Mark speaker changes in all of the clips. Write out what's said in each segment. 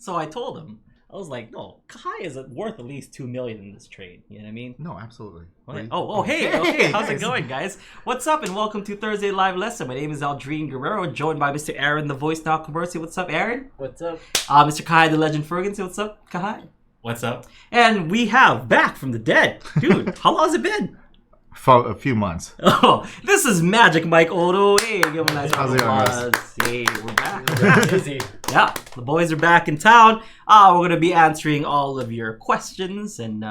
Speaker 1: So I told him, I was like, no, Kahai is worth at least $2 million in this trade. You know what I mean?
Speaker 2: No, absolutely.
Speaker 1: Hey, how's it going, guys? What's up, and welcome to Thursday Live Lesson. My name is Aldrine Guerrero, joined by Mr. Aaron, the voice now commercial. What's up, Aaron?
Speaker 3: What's up?
Speaker 1: Mr. Kahai, the legend Ferguson. What's up, Kahai?
Speaker 4: What's up?
Speaker 1: And we have back from the dead, dude. How long has it been?
Speaker 2: For a few months.
Speaker 1: Oh, this is Magic Mike Odo. Hey, give him a nice
Speaker 2: How's it going, guys?
Speaker 1: Hey, we're back.
Speaker 3: Easy.
Speaker 1: Yeah, the boys are back in town. We're gonna be answering all of your questions, and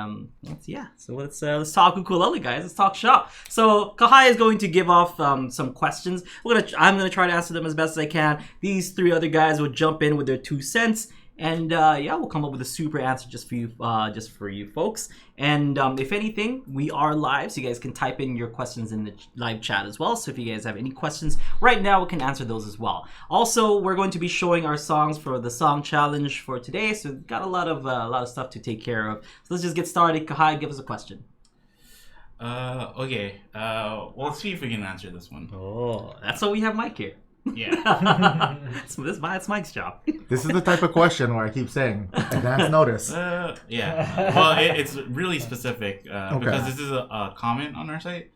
Speaker 1: so let's talk ukulele, guys. Let's talk shop. So Kahai is going to give off some questions. I'm gonna try to answer them as best as I can. These three other guys will jump in with their 2 cents. And we'll come up with a super answer just for you folks. And if anything, we are live, so you guys can type in your questions in the live chat as well. So if you guys have any questions right now, we can answer those as well. Also, we're going to be showing our songs for the song challenge for today. So we've got a lot of stuff to take care of. So let's just get started. Kahai, give us a question.
Speaker 4: Okay. Let's see if we can answer this one.
Speaker 1: Oh, that's why we have Mike here.
Speaker 4: Yeah.
Speaker 1: It's Mike's job.
Speaker 2: This is the type of question where I keep saying advance notice.
Speaker 4: Yeah. Well, it's really specific because this is a comment on our site,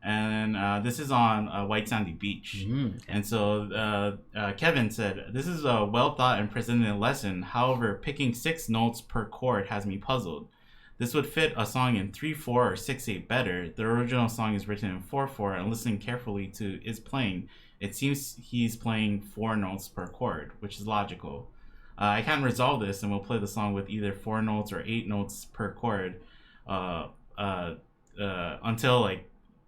Speaker 4: and this is on White Sandy Beach. And so Kevin said, "This is a well thought and presented lesson. However, picking 6 notes per chord has me puzzled. This would fit a song in 3/4 or 6/8 better. The original song is written in 4/4, and listening carefully to his playing, it seems he's playing 4 notes per chord, which is logical. I can't resolve this, and we'll play the song with either 4 notes or 8 notes per chord until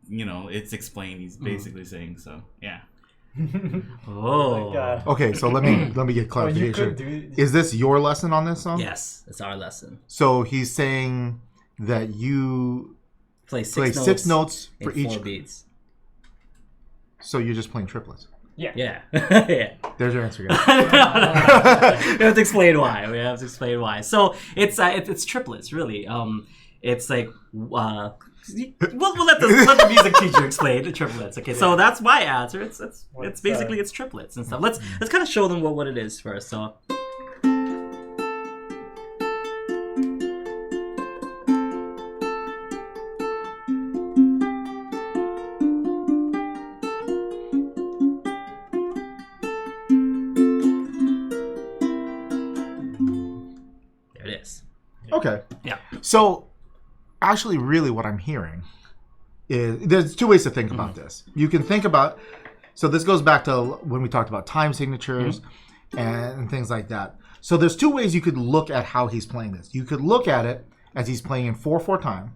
Speaker 4: it's explained. He's basically saying so. Yeah.
Speaker 1: Oh.
Speaker 3: God.
Speaker 2: Okay, so let me get clarification. Is this your lesson on this song?
Speaker 1: Yes, it's our lesson.
Speaker 2: So he's saying that you
Speaker 1: Play
Speaker 2: play
Speaker 1: 6
Speaker 2: 6 notes for
Speaker 1: in 4
Speaker 2: each
Speaker 1: beats.
Speaker 2: So you're just playing triplets.
Speaker 3: Yeah.
Speaker 1: Yeah. Yeah.
Speaker 2: There's your answer, guys.
Speaker 1: We have to explain why. So it's triplets, really. It's like we'll let the music teacher explain the triplets. Okay, so that's my answer. It's basically it's triplets and stuff. Let's kind of show them what it is first. So.
Speaker 2: Okay.
Speaker 1: Yeah.
Speaker 2: So, actually, really what I'm hearing is there's 2 ways to think about this. You can think about, so this goes back to when we talked about time signatures and things like that. So there's 2 ways you could look at how he's playing this. You could look at it as he's playing in 4/4 time,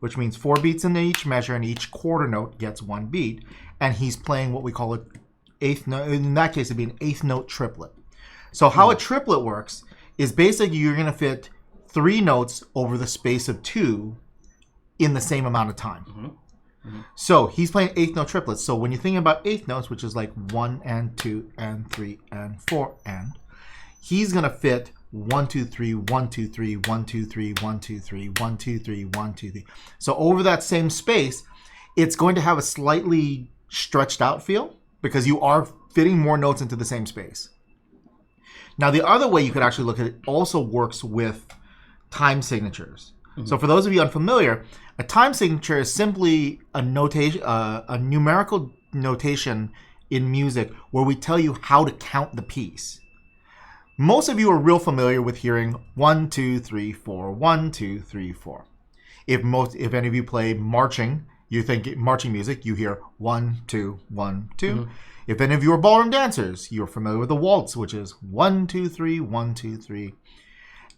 Speaker 2: which means 4 beats in each measure, and each quarter note gets 1 beat, and he's playing what we call an 8th note. In that case, it'd be an 8th note triplet. So how a triplet works is basically you're going to fit 3 notes over the space of 2 in the same amount of time. So he's playing 8th note triplets. So when you're thinking about 8th notes, which is like 1 and 2 and 3 and 4 and, he's gonna fit 1 2 3 1 2 3 1 2 3 1 2 3 1 2 3 1 2 3. So over that same space, it's going to have a slightly stretched out feel because you are fitting more notes into the same space. Now the other way you could actually look at it also works with time signatures. So for those of you unfamiliar, a time signature is simply a notation, a numerical notation in music where we tell you how to count the piece. Most of you are real familiar with hearing 1 2 3 4 1 2 3 4. If any of you play marching, you think marching music, you hear 1 2 1 2. If any of you are ballroom dancers, you're familiar with the waltz, which is 1 2 3 1 2 3.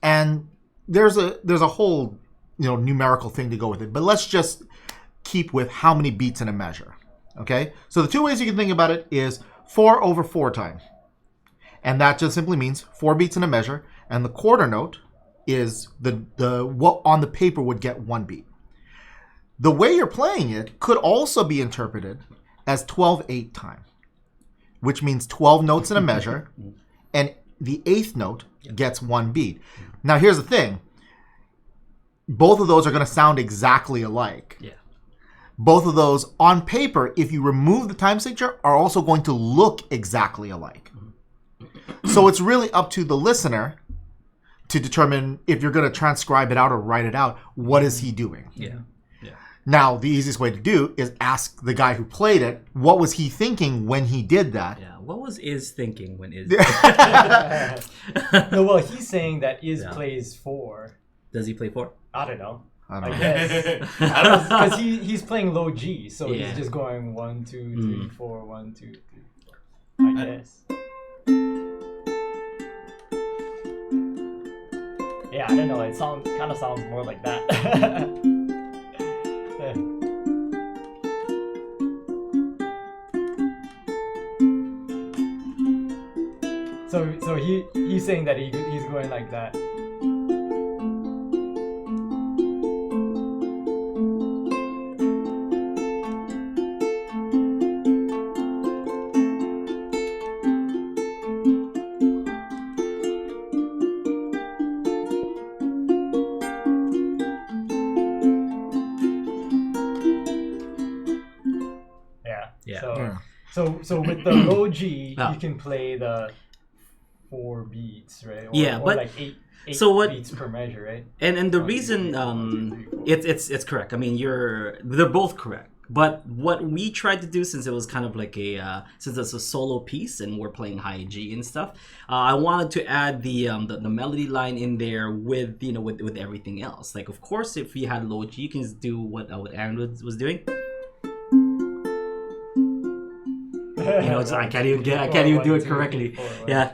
Speaker 2: And there's a whole numerical thing to go with it, but let's just keep with how many beats in a measure. Okay, so the 2 ways you can think about it is 4/4 time, and that just simply means 4 beats in a measure, and the quarter note is the what on the paper would get 1 beat. The way you're playing it could also be interpreted as 12/8 time, which means 12 notes in a measure, and the 8th note gets 1 beat. Now, here's the thing. Both of those are going to sound exactly alike.
Speaker 1: Yeah.
Speaker 2: Both of those, on paper, if you remove the time signature, are also going to look exactly alike. So it's really up to the listener to determine if you're going to transcribe it out or write it out, what is he doing?
Speaker 1: Yeah.
Speaker 2: Now, the easiest way to do is ask the guy who played it, what was he thinking when he did that?
Speaker 1: Yeah. What was Iz thinking when Iz?
Speaker 3: No, well, he's saying that Iz plays 4.
Speaker 1: Does he play 4?
Speaker 3: I don't know.
Speaker 2: I don't
Speaker 3: I
Speaker 2: know.
Speaker 3: guess.
Speaker 4: I don't
Speaker 3: Because he's playing low G, so
Speaker 1: Yeah.
Speaker 3: he's just going 1, 2, 3, 4, 1, 2, 3, 4. I guess. Yeah, I don't know. It kind of sounds more like that. So he's saying that he's going like that.
Speaker 1: Yeah.
Speaker 3: So with the low G, you can play the 4 beats, right? Or
Speaker 1: but
Speaker 3: like 8
Speaker 1: so
Speaker 3: beats per measure, right?
Speaker 1: And the reason it's correct. I mean, they're both correct. But what we tried to do, since it was kind of like since it's a solo piece and we're playing high G and stuff, I wanted to add the melody line in there with with everything else. Like, of course, if you had low G, you can just do what Aaron was doing. I can't even do it correctly. Yeah.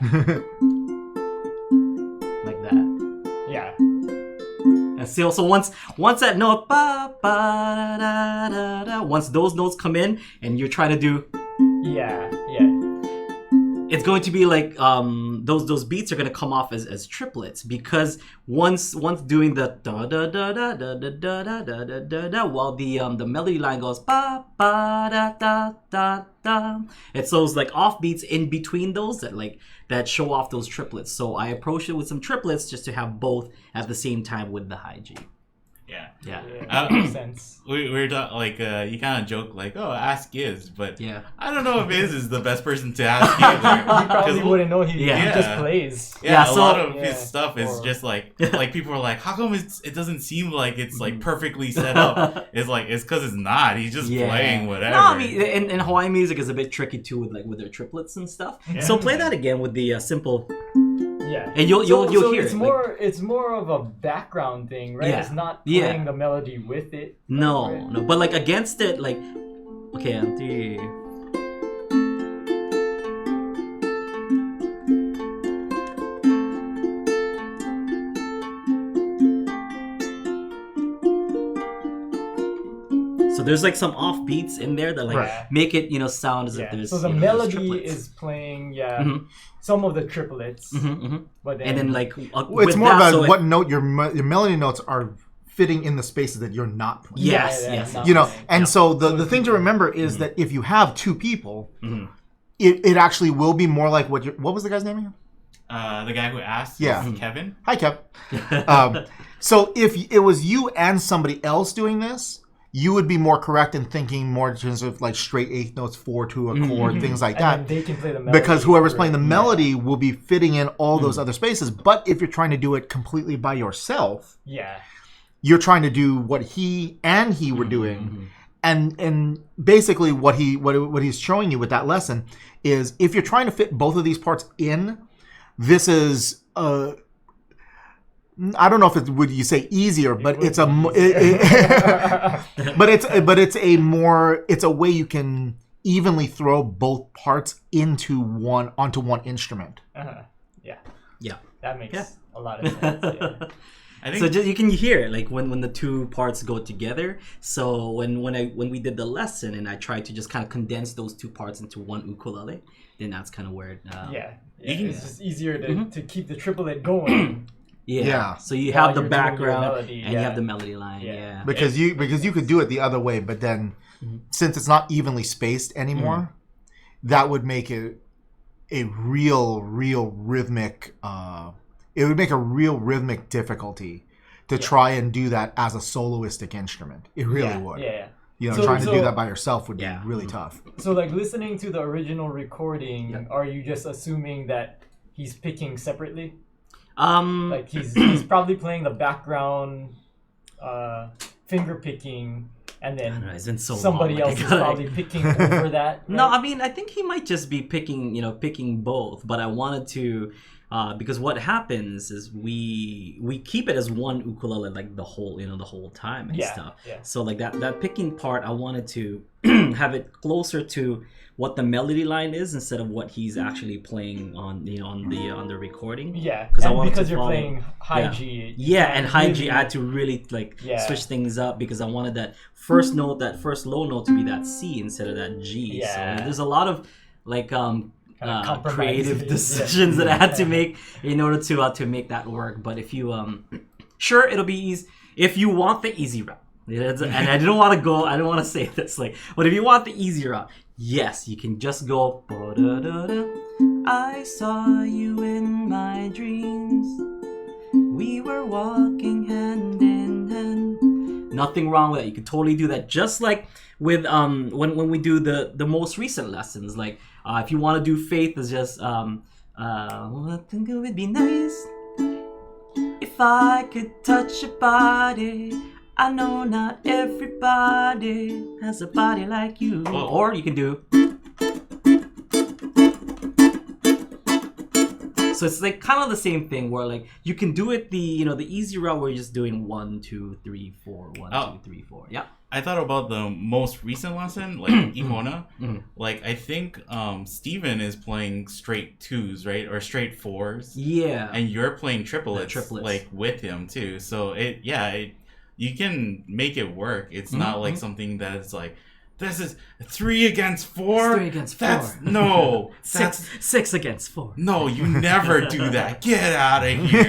Speaker 1: Like that.
Speaker 3: Yeah.
Speaker 1: And still, so once that note, ba, ba, da, da, da, once those notes come in and you're trying to do,
Speaker 3: Yeah.
Speaker 1: it's going to be like those beats are going to come off as triplets, because once doing the da da da da da da da da da da da da, while the melody line goes ba ba da da da da, it's those like off beats in between those that show off those triplets. So I approached it with some triplets just to have both at the same time with the high G.
Speaker 4: Yeah.
Speaker 3: That makes sense.
Speaker 4: We're like you kind of joke like, oh, ask Iz, but
Speaker 1: Yeah.
Speaker 4: I don't know if Iz is the best person to ask
Speaker 3: He
Speaker 4: either.
Speaker 3: probably wouldn't know. He
Speaker 1: Yeah.
Speaker 3: just plays.
Speaker 4: Yeah,
Speaker 1: Yeah,
Speaker 4: a
Speaker 1: so-
Speaker 4: lot of his
Speaker 3: Yeah.
Speaker 4: stuff is
Speaker 3: Or-
Speaker 4: just like people are like, how come it doesn't seem like it's like perfectly set up? It's like it's because it's not. He's just playing whatever.
Speaker 1: No, I mean, and Hawaiian music is a bit tricky too with their triplets and stuff.
Speaker 3: Yeah.
Speaker 1: So play that again with the simple,
Speaker 3: Yeah.
Speaker 1: and you'll hear
Speaker 3: it's
Speaker 1: it.
Speaker 3: it's more of a background thing, right?
Speaker 1: Yeah.
Speaker 3: It's not
Speaker 1: Yeah.
Speaker 3: playing the melody with it.
Speaker 1: No,
Speaker 3: right?
Speaker 1: no, but like against it, like, okay, and three. So there's like some off beats in there that like
Speaker 3: Right.
Speaker 1: make it sound as if
Speaker 3: Yeah.
Speaker 1: there's
Speaker 3: So the
Speaker 1: there's
Speaker 3: melody
Speaker 1: triplets.
Speaker 3: is playing
Speaker 1: Mhm.
Speaker 3: some of the triplets, but then
Speaker 1: and then like
Speaker 2: It's
Speaker 1: with
Speaker 2: more
Speaker 1: that,
Speaker 2: about
Speaker 1: so
Speaker 2: what note your melody notes are fitting in the spaces that you're not playing.
Speaker 1: Yes.
Speaker 3: not
Speaker 2: You know,
Speaker 3: playing.
Speaker 2: and so the thing to remember is that if you have two people,
Speaker 1: Mhm.
Speaker 2: it actually will be more like what was the guy's name again?
Speaker 4: The guy who asked,
Speaker 2: Yeah.
Speaker 4: was Kevin.
Speaker 2: Hi, Kev. So if it was you and somebody else doing this, you would be more correct in thinking more in terms of like straight eighth notes, 4 to a chord, things like
Speaker 3: and
Speaker 2: that.
Speaker 3: then they can play the melody.
Speaker 2: Because whoever's playing the
Speaker 3: right?
Speaker 2: melody will be fitting in all those other spaces. But if you're trying to do it completely by yourself,
Speaker 3: Yeah.
Speaker 2: you're trying to do what he were doing. And basically what he's showing you with that lesson is if you're trying to fit both of these parts in, this is I don't know if it would you say easier, but it's a it's a way you can evenly throw both parts onto one instrument.
Speaker 3: Yeah.
Speaker 1: Yeah.
Speaker 3: That makes
Speaker 1: Yeah.
Speaker 3: a lot of sense. Yeah.
Speaker 4: I think
Speaker 1: So just you can hear it like when the two parts go together. So when we did the lesson and I tried to just kind of condense those two parts into one ukulele, then that's kind of where it,
Speaker 3: It's just easier to keep the triplet going.
Speaker 2: Yeah.
Speaker 1: So you
Speaker 3: While
Speaker 1: have the
Speaker 3: you're doing your
Speaker 1: background
Speaker 3: melody,
Speaker 1: and you
Speaker 3: yeah.
Speaker 1: have the melody line.
Speaker 3: Yeah.
Speaker 1: Yeah.
Speaker 2: Because you could do it the other way, but then since it's not evenly spaced anymore, that would make it a real rhythmic it would make a real rhythmic difficulty to try and do that as a soloistic instrument. It really would.
Speaker 3: Yeah.
Speaker 2: You know,
Speaker 3: So-
Speaker 2: trying to do
Speaker 3: so-
Speaker 2: that by yourself would be
Speaker 1: Yeah.
Speaker 2: really tough.
Speaker 3: So like listening to the original recording, are you just assuming that he's picking separately? Like he's probably playing the background finger picking, and then
Speaker 1: It's been so
Speaker 3: somebody
Speaker 1: long,
Speaker 3: else is probably picking over that. Right?
Speaker 1: No, I mean, I think he might just be picking both. But I wanted to, because what happens is we keep it as one ukulele like the whole time and stuff.
Speaker 3: Yeah.
Speaker 1: So like that picking part, I wanted to have it closer to what the melody line is instead of what he's actually playing on the recording.
Speaker 3: Yeah,
Speaker 1: because
Speaker 3: you're playing high G.
Speaker 1: Yeah, and high G, I had to really switch things up because I wanted that first note, that first low note, to be that C instead of that G.
Speaker 3: Yeah.
Speaker 1: So there's a lot of creative decisions that I had to make in order to make that work. But if you sure, it'll be easy if you want the easy route. And I didn't want to say this but if you want the easy route, yes, you can just go. I saw you in my dreams. We were walking hand in hand. Nothing wrong with that. You can totally do that. Just like with when we do the most recent lessons. Like if you want to do Faith, is just I think it would be nice if I could touch your body. I know not everybody has a body like you. Or you can do. So it's like kind of the same thing where like you can do it the easy route where you're just doing 1, 2, 3, 4, 1, 2, 3, 4. Yeah.
Speaker 4: I thought about the most recent lesson, like Imona. Like I think Steven is playing straight 2s, right? Or straight 4s.
Speaker 1: Yeah.
Speaker 4: And you're playing triplets. Like with him too. So you can make it work. It's not like something that's like, this is 3 against 4.
Speaker 1: 3 against 4.
Speaker 4: That's
Speaker 1: 6 against 4.
Speaker 4: No, you never do that. Get out of here.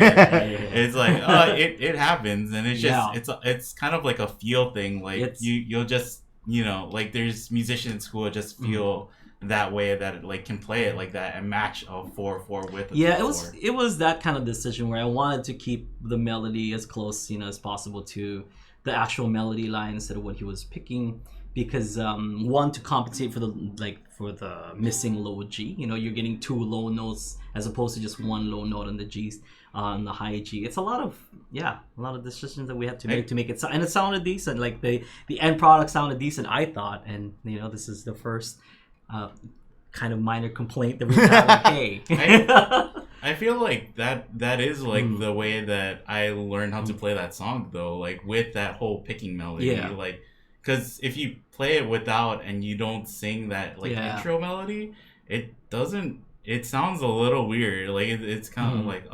Speaker 4: It's like it happens, and it's just it's kind of like a feel thing. Like you'll just like there's musicians who will just feel that way, that it like can play it like that and match a 4/4 with a 2/4.
Speaker 1: It was that kind of decision where I wanted to keep the melody as close as possible to the actual melody line instead of what he was picking, because one, to compensate for the missing low G. You're getting 2 low notes as opposed to just 1 low note on the G's on the high G. It's a lot of decisions that we have to make it sound, and it sounded decent. Like the end product sounded decent, I thought, and this is the first kind of minor complaint that we have. Like, hey.
Speaker 4: I feel like that is like the way that I learned how to play that song, though, like with that whole picking melody. Like, because if you play it without and you don't sing that intro melody, it sounds a little weird. Like it's kind of like,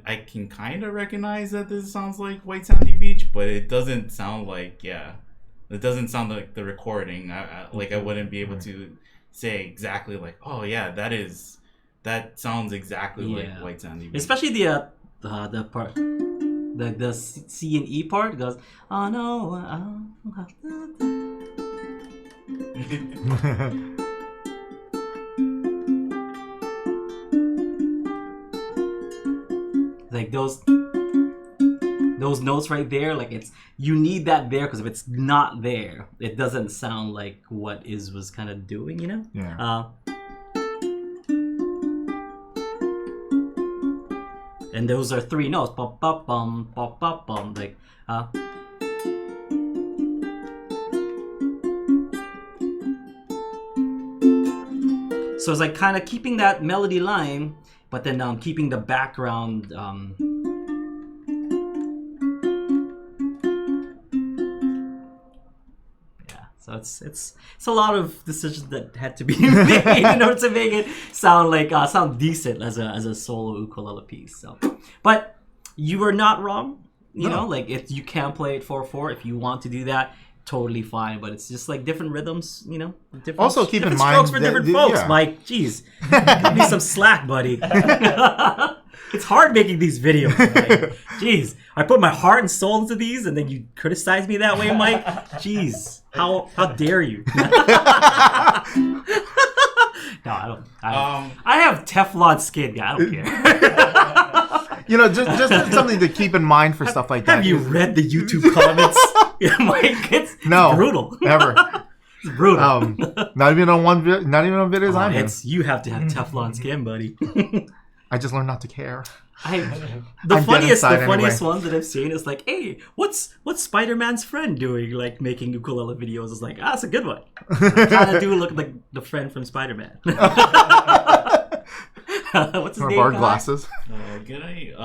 Speaker 4: I can kind of recognize that this sounds like White Sandy Beach, but it doesn't sound like it doesn't sound like the recording. I wouldn't be able to say exactly like, that sounds exactly like White Sandy Beach.
Speaker 1: Especially the part, the C and E part goes, oh no. Like those notes right there, like you need that there, because if it's not there, it doesn't sound like what was kind of doing,
Speaker 2: Yeah.
Speaker 1: And those are 3 notes, bum bum bum bum bum bum, like so it's like kind of keeping that melody line, but then keeping the background. So it's a lot of decisions that had to be made in order to make it sound decent as a solo ukulele piece. So, but you were not wrong. You know, like if you can play it 4/4, if you want to do that, totally fine. But it's just like different rhythms. Different,
Speaker 2: also keep in mind
Speaker 1: strokes for different folks. Mike, jeez, cut me some slack, buddy. It's hard making these videos. Like, jeez, I put my heart and soul into these, and then you criticize me that way, Mike. Jeez, how dare you? No, I don't. I have Teflon skin. Yeah, I don't care.
Speaker 2: Just something to keep in mind for stuff like that.
Speaker 1: Have you read the YouTube comments? Yeah, Mike, it's brutal.
Speaker 2: Ever.
Speaker 1: It's brutal.
Speaker 2: Not even on videos I'm in.
Speaker 1: You have to have Teflon skin, buddy.
Speaker 2: I just learned not to care.
Speaker 1: The
Speaker 2: I'm dead inside
Speaker 1: funniest
Speaker 2: anyway.
Speaker 1: ones that I've seen is like, hey, what's Spider-Man's friend doing? Like making ukulele videos. It's like, that's a good one. Kind of do look like the friend from Spider-Man. What's his
Speaker 2: Or
Speaker 1: name?
Speaker 2: bar
Speaker 1: Guy?
Speaker 2: glasses.
Speaker 4: Good idea.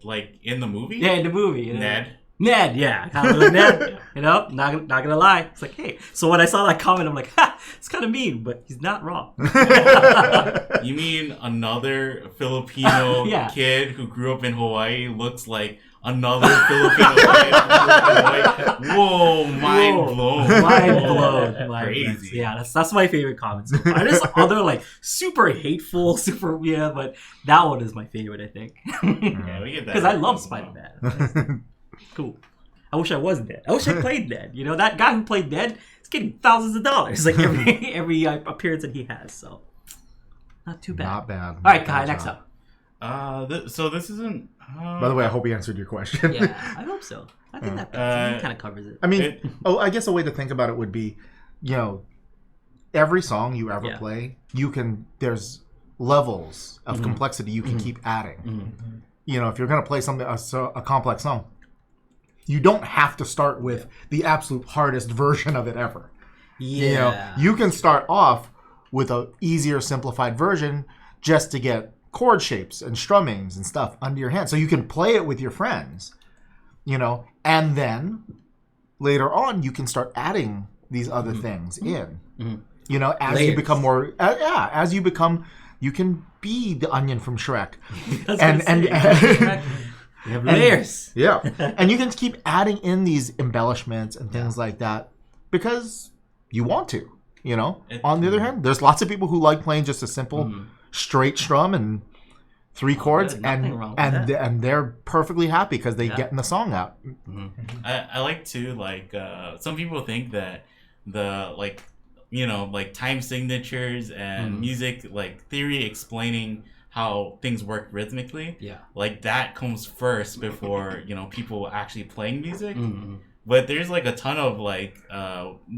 Speaker 4: Like in the movie?
Speaker 1: Yeah, in the movie. You know?
Speaker 4: Ned.
Speaker 1: Yeah, kind of like Ned. You know, not gonna lie. It's like, hey. So when I saw that comment, I'm like, ha, it's kind of mean, but he's not wrong.
Speaker 4: You mean another Filipino
Speaker 1: Yeah.
Speaker 4: kid who grew up in Hawaii looks like another Filipino kid who grew up in Hawaii? Whoa, mind blown.
Speaker 1: Mind blown.
Speaker 4: Crazy.
Speaker 1: Yeah, that's my favorite comment so far. There's other like super hateful, super but that one is my favorite, I think.
Speaker 4: Yeah, we get that.
Speaker 1: Because I love Spider-Man. Cool. I wish I was Ned. I wish I played Ned. You know, that guy who played Ned is getting thousands of dollars like every appearance that he has. So not too bad.
Speaker 2: Not bad.
Speaker 1: All right, Kai, next up.
Speaker 4: So this isn't.
Speaker 2: By the way, I hope he answered your question.
Speaker 1: Yeah, I hope so. I think that kind of covers it.
Speaker 2: I mean, I guess a way to think about it would be, you know, every song you ever play, there's levels of complexity you can keep adding. You know, if you're going to play a complex song, you don't have to start with the absolute hardest version of it ever.
Speaker 1: Yeah.
Speaker 2: You know, you can start off with a easier, simplified version just to get chord shapes and strummings and stuff under your hand. So you can play it with your friends, you know, and then later on you can start adding these other things in. You know, as you become more, you can be the onion from Shrek.
Speaker 1: You have layers.
Speaker 2: Yeah. And you can keep adding in these embellishments and things like that because you want to, you know. On the other hand, there's lots of people who like playing just a simple straight strum and 3 chords and they're perfectly happy because they get in the song out.
Speaker 4: I like to like some people think that the like you know like time signatures and music like theory explaining how things work rhythmically, like that comes first before you know people actually playing music. But there's like a ton of like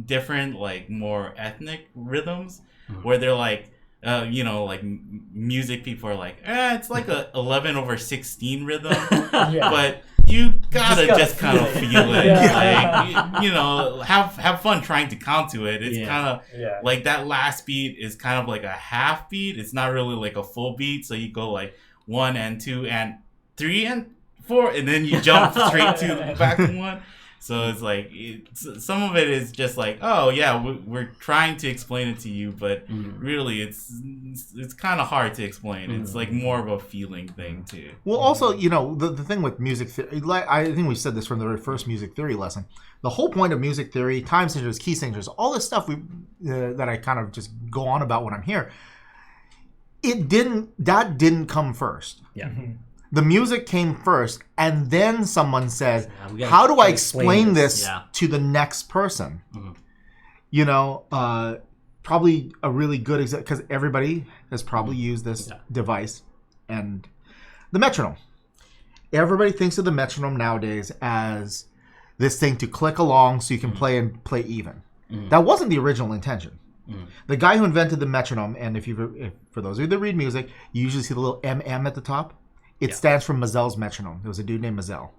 Speaker 4: different like more ethnic rhythms where they're like you know like music people are like it's like a 11/16 rhythm, but you gotta just kind of feel it. Like you know have fun trying to count to it. It's kind of like that last beat is kind of like a half beat. It's not really like a full beat, so you go like 1 and 2 and 3 and 4 and then you jump straight to back to 1. So it's like some of it is just like, oh yeah, we're trying to explain it to you, but really it's kind of hard to explain. It's like more of a feeling thing too.
Speaker 2: Well, also, you know, the thing with music theory, I think we said this from the very first music theory lesson. The whole point of music theory, time signatures, key signatures, all this stuff that I kind of just go on about when I'm here, that didn't come first.
Speaker 1: Yeah.
Speaker 2: The music came first, and then someone said, how do I explain this to the next person? You know, probably a really good example, because everybody has probably used this device, and the metronome. Everybody thinks of the metronome nowadays as this thing to click along so you can play even. That wasn't the original intention. The guy who invented the metronome, and for those of you that read music, you usually see the little MM at the top. It stands for Mazel's metronome. There was a dude named Mazel.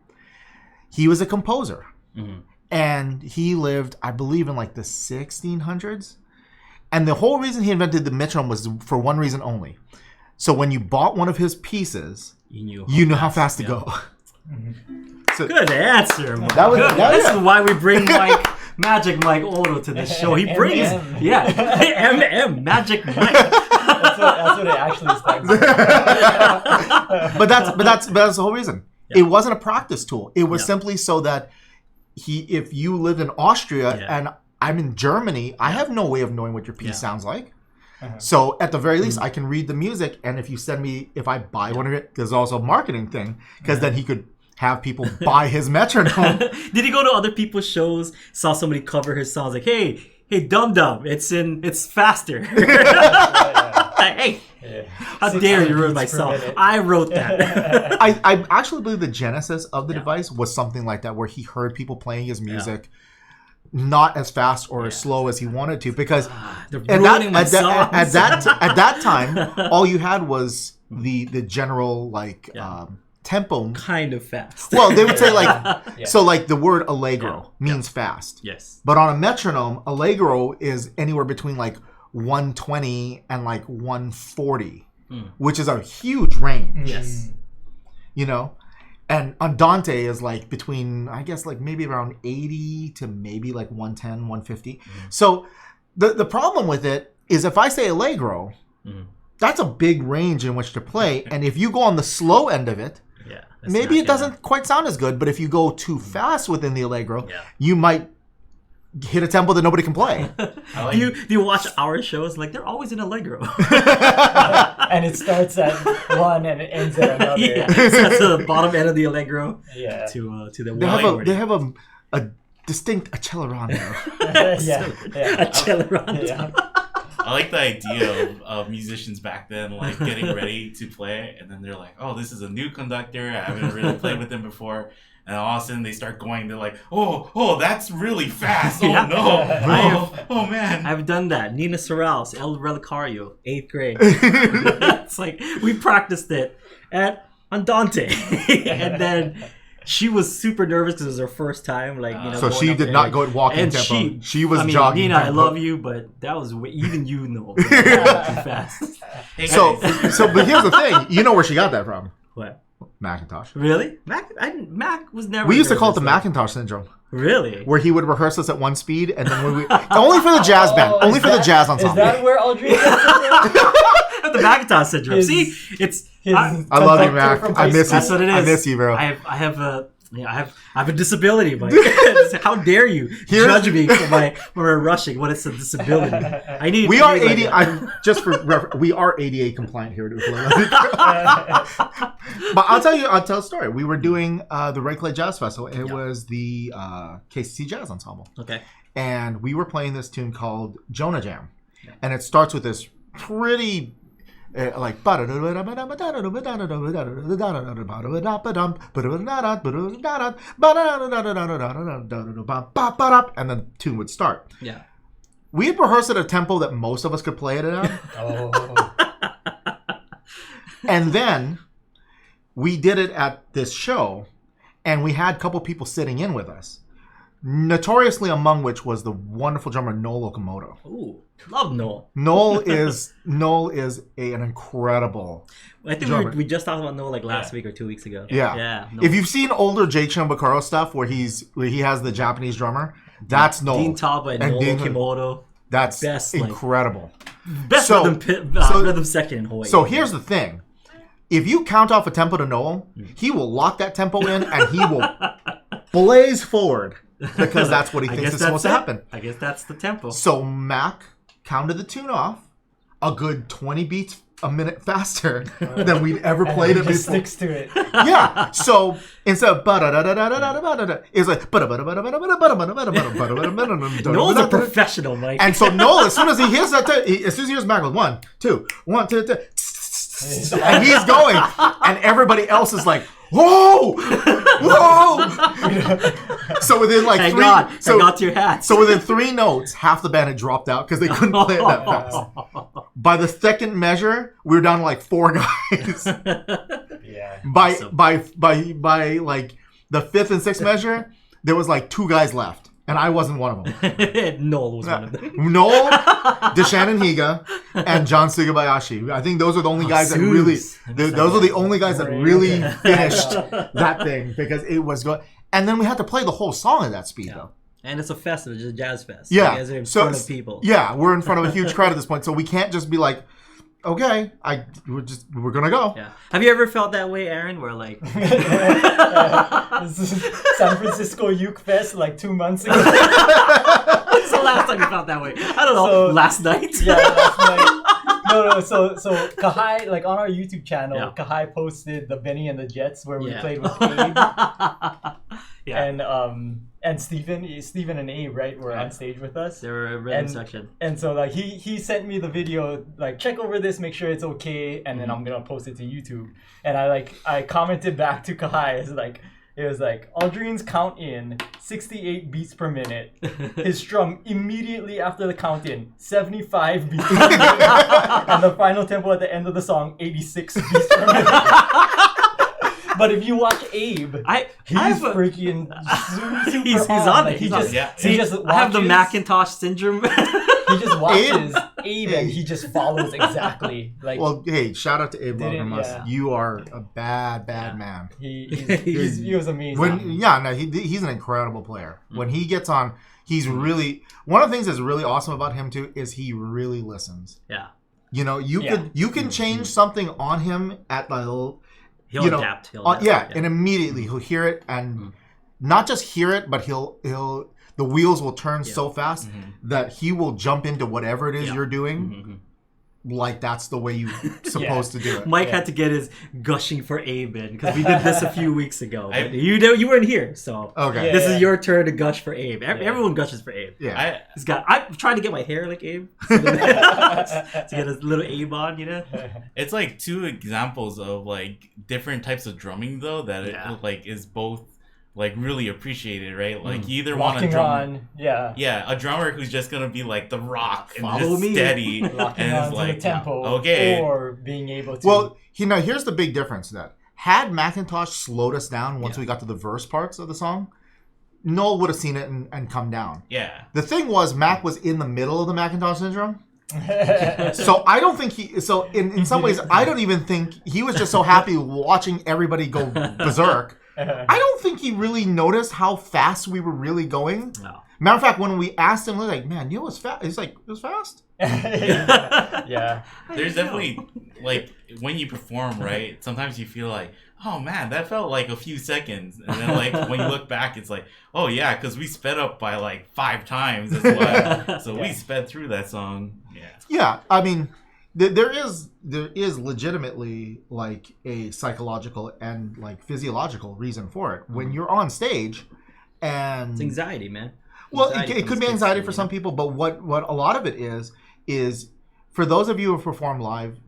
Speaker 2: He was a composer. And he lived, I believe, in like the 1600s. And the whole reason he invented the metronome was for one reason only. So when you bought one of his pieces, you knew how fast to go. So,
Speaker 1: good answer, Mike.
Speaker 2: This
Speaker 1: is why we bring Magic Mike Odo to the show. He brings MM Magic Mike.
Speaker 3: That's what it actually stands for.
Speaker 2: but that's the whole reason. It wasn't a practice tool. It was simply so that if you live in Austria and I'm in Germany, I have no way of knowing what your piece sounds like. So at the very least, I can read the music, and if I buy one of it, there's also a marketing thing, because then he could have people buy his metronome.
Speaker 1: Did he go to other people's shows, saw somebody cover his songs, like, hey, Dum Dum, it's faster. Hey, how dare you ruin my song? I wrote that.
Speaker 2: I actually believe the genesis of the device was something like that, where he heard people playing his music not as fast or as slow as he wanted to, because at that time, all you had was the general tempo.
Speaker 1: Kind of fast.
Speaker 2: Well, they would say so like the word allegro means fast.
Speaker 1: Yes.
Speaker 2: But on a metronome, allegro is anywhere between like 120 and like 140, which is a huge range.
Speaker 1: Yes.
Speaker 2: You know? And andante is like between, I guess, like maybe around 80 to maybe like 110, 150. So the problem with it is if I say allegro, that's a big range in which to play. And if you go on the slow end of it, maybe it doesn't quite sound as good. But if you go too fast within the allegro, you might hit a tempo that nobody can play.
Speaker 1: Do you watch our shows? Like, they're always in allegro.
Speaker 3: And it starts at one and it ends at another.
Speaker 1: So to the bottom end of the allegro.
Speaker 3: Yeah.
Speaker 1: To the
Speaker 2: They have a distinct accelerando.
Speaker 1: Accelerando.
Speaker 3: Yeah.
Speaker 4: I like the idea of musicians back then, like getting ready to play, and then they're like, "Oh, this is a new conductor. I haven't really played with them before." And all of a sudden they start going. They're like, "Oh, that's really fast. Oh no, oh man."
Speaker 1: I've done that. Nina Sorrell's El Relicario, 8th grade. It's like we practiced it at Andante, and then she was super nervous because it was her first time. Like, you know,
Speaker 2: so she did not go at walking tempo. She was jogging.
Speaker 1: Nina, I love you, but that was even you know too fast.
Speaker 2: So but here's the thing. You know where she got that from?
Speaker 1: What?
Speaker 2: Mcintosh.
Speaker 1: Really? Mac was never.
Speaker 2: We used to call it the Mcintosh syndrome.
Speaker 1: Really?
Speaker 2: Where he would rehearse us at one speed, and then only for the jazz band, only for the jazz ensemble.
Speaker 3: Is that where Aldrine gets
Speaker 1: The Macintosh syndrome. See, it's.
Speaker 2: I love you, Mac. I miss you.
Speaker 1: That's what it is.
Speaker 2: I miss you, bro.
Speaker 1: I have a disability, Mike. How dare you judge me for my rushing when it's a disability? I need.
Speaker 2: We are 80. I'm just for we are ADA compliant here at Ukulele. But I'll tell a story. We were doing the Red Clay Jazz Festival. It was the KCC Jazz Ensemble.
Speaker 1: Okay.
Speaker 2: And we were playing this tune called Jonah Jam, and it starts with this pretty. Like and then the tune would start.
Speaker 1: Yeah.
Speaker 2: We had rehearsed at a tempo that most of us could play it at. And then we did it at this show, and we had a couple people sitting in with us. Notoriously among which was the wonderful drummer Noel Okamoto.
Speaker 1: Ooh, love Noel.
Speaker 2: Noel is an incredible.
Speaker 1: I think we just talked about Noel like last week or 2 weeks ago.
Speaker 2: Yeah.
Speaker 1: Noel.
Speaker 2: If you've seen older Jay Chumbakaro stuff where he has the Japanese drummer, that's Noel.
Speaker 1: Dean Taba and Noel Kimoto.
Speaker 2: That's
Speaker 1: best,
Speaker 2: incredible.
Speaker 1: Best rhythm section in Hawaii.
Speaker 2: So here's the thing. If you count off a tempo to Noel, he will lock that tempo in and he will blaze forward. Because that's what he thinks is supposed to happen.
Speaker 1: I guess that's the tempo.
Speaker 2: So Mac counted the tune off a good 20 beats a minute faster than we'd ever played it before.
Speaker 3: Sticks to it.
Speaker 2: Yeah. So instead of it's like
Speaker 1: Noel's a professional, Mike.
Speaker 2: And so Noel, as soon as he hears that, as soon as he hears Mac goes 1, 2, 1, 2, 3, and he's going, and everybody else is like, whoa! So within like
Speaker 1: Thank
Speaker 2: three,
Speaker 1: God,
Speaker 2: so
Speaker 1: got to your hats.
Speaker 2: So within 3 notes, half the band had dropped out because they couldn't play it that fast. By the second measure, we were down to like 4 guys.
Speaker 3: Yeah.
Speaker 2: By like the 5th and 6th measure, there was like 2 guys left. And I wasn't one of them.
Speaker 1: Noel was one of them.
Speaker 2: Noel, Deshannon Higa, and John Sugabayashi. I think those are the only guys that really. Those are the only guys that really finished that thing because it was good. And then we had to play the whole song at that speed though.
Speaker 1: And it's a festival, just a jazz fest.
Speaker 2: Yeah,
Speaker 1: you guys are in front of people.
Speaker 2: Yeah, we're in front of a huge crowd at this point, so we can't just be like, okay, we're gonna go.
Speaker 1: Yeah. Have you ever felt that way, Aaron? Where like
Speaker 3: this is San Francisco Uke Fest like 2 months ago.
Speaker 1: When's the last time you felt that way? I don't know. Last night.
Speaker 3: Yeah, last night. No. So Kahai, like on our YouTube channel, Kahai posted the Benny and the Jets where we played with Abe. And Steven and Abe, right, were on stage with us.
Speaker 1: They were a rhythm section.
Speaker 3: And so like he sent me the video, like check over this, make sure it's okay, and then I'm gonna post it to YouTube. And I commented back to Kahai, it's like, It was like Aldrine's count in 68 beats per minute. His strum immediately after the count in 75 beats per minute. And the final tempo at the end of the song 86 beats per minute. But if you watch Abe, he's freaking super
Speaker 1: he's on it.
Speaker 3: He just watches,
Speaker 1: I have the Mcintosh syndrome.
Speaker 3: He just watches Abe and he just follows exactly. Like,
Speaker 2: well, hey, shout out to Abe Lagermus. You are a bad man.
Speaker 3: He was amazing.
Speaker 2: He's an incredible player. When he gets on, he's really one of the things that's really awesome about him too is he really listens.
Speaker 1: Yeah.
Speaker 2: You know, you can change something on him at the
Speaker 1: He'll adapt.
Speaker 2: And immediately he'll hear it and not just hear it, but the wheels will turn so fast that he will jump into whatever it is you're doing. Like that's the way you're supposed to do it.
Speaker 1: Mike had to get his gushing for Abe in because we did this a few weeks ago. But you weren't here, so this is your turn to gush for Abe. Everyone gushes for Abe.
Speaker 2: Yeah,
Speaker 1: I'm trying to get my hair like Abe to get a little Abe on, you know.
Speaker 4: It's like two examples of like different types of drumming though that it like is both like really appreciated, right? Like you either want a drummer, a drummer who's just gonna be like the rock and just steady and is like
Speaker 3: the tempo, or being able to.
Speaker 2: Well, here's the big difference. That had Mcintosh slowed us down once we got to the verse parts of the song, Noel would have seen it and come down.
Speaker 4: Yeah.
Speaker 2: The thing was, Mac was in the middle of the Mcintosh syndrome. So I don't think in some ways I don't even think he was just so happy watching everybody go berserk. I don't think he really noticed how fast we were really going.
Speaker 1: No.
Speaker 2: Matter of fact, when we asked him, we were like, man, it was fast. He's like, it was fast?
Speaker 3: Yeah.
Speaker 4: There's definitely, like, when you perform, right, sometimes you feel like, oh, man, that felt like a few seconds. And then, like, when you look back, it's like, oh, yeah, because we sped up by, like, 5 times as well. So we sped through that song. Yeah.
Speaker 2: Yeah, I mean... There is legitimately like a psychological and like physiological reason for it. When you're on stage, and
Speaker 1: it's anxiety, man.
Speaker 2: Well, it could be anxiety for some people, but what a lot of it is for those of you who perform live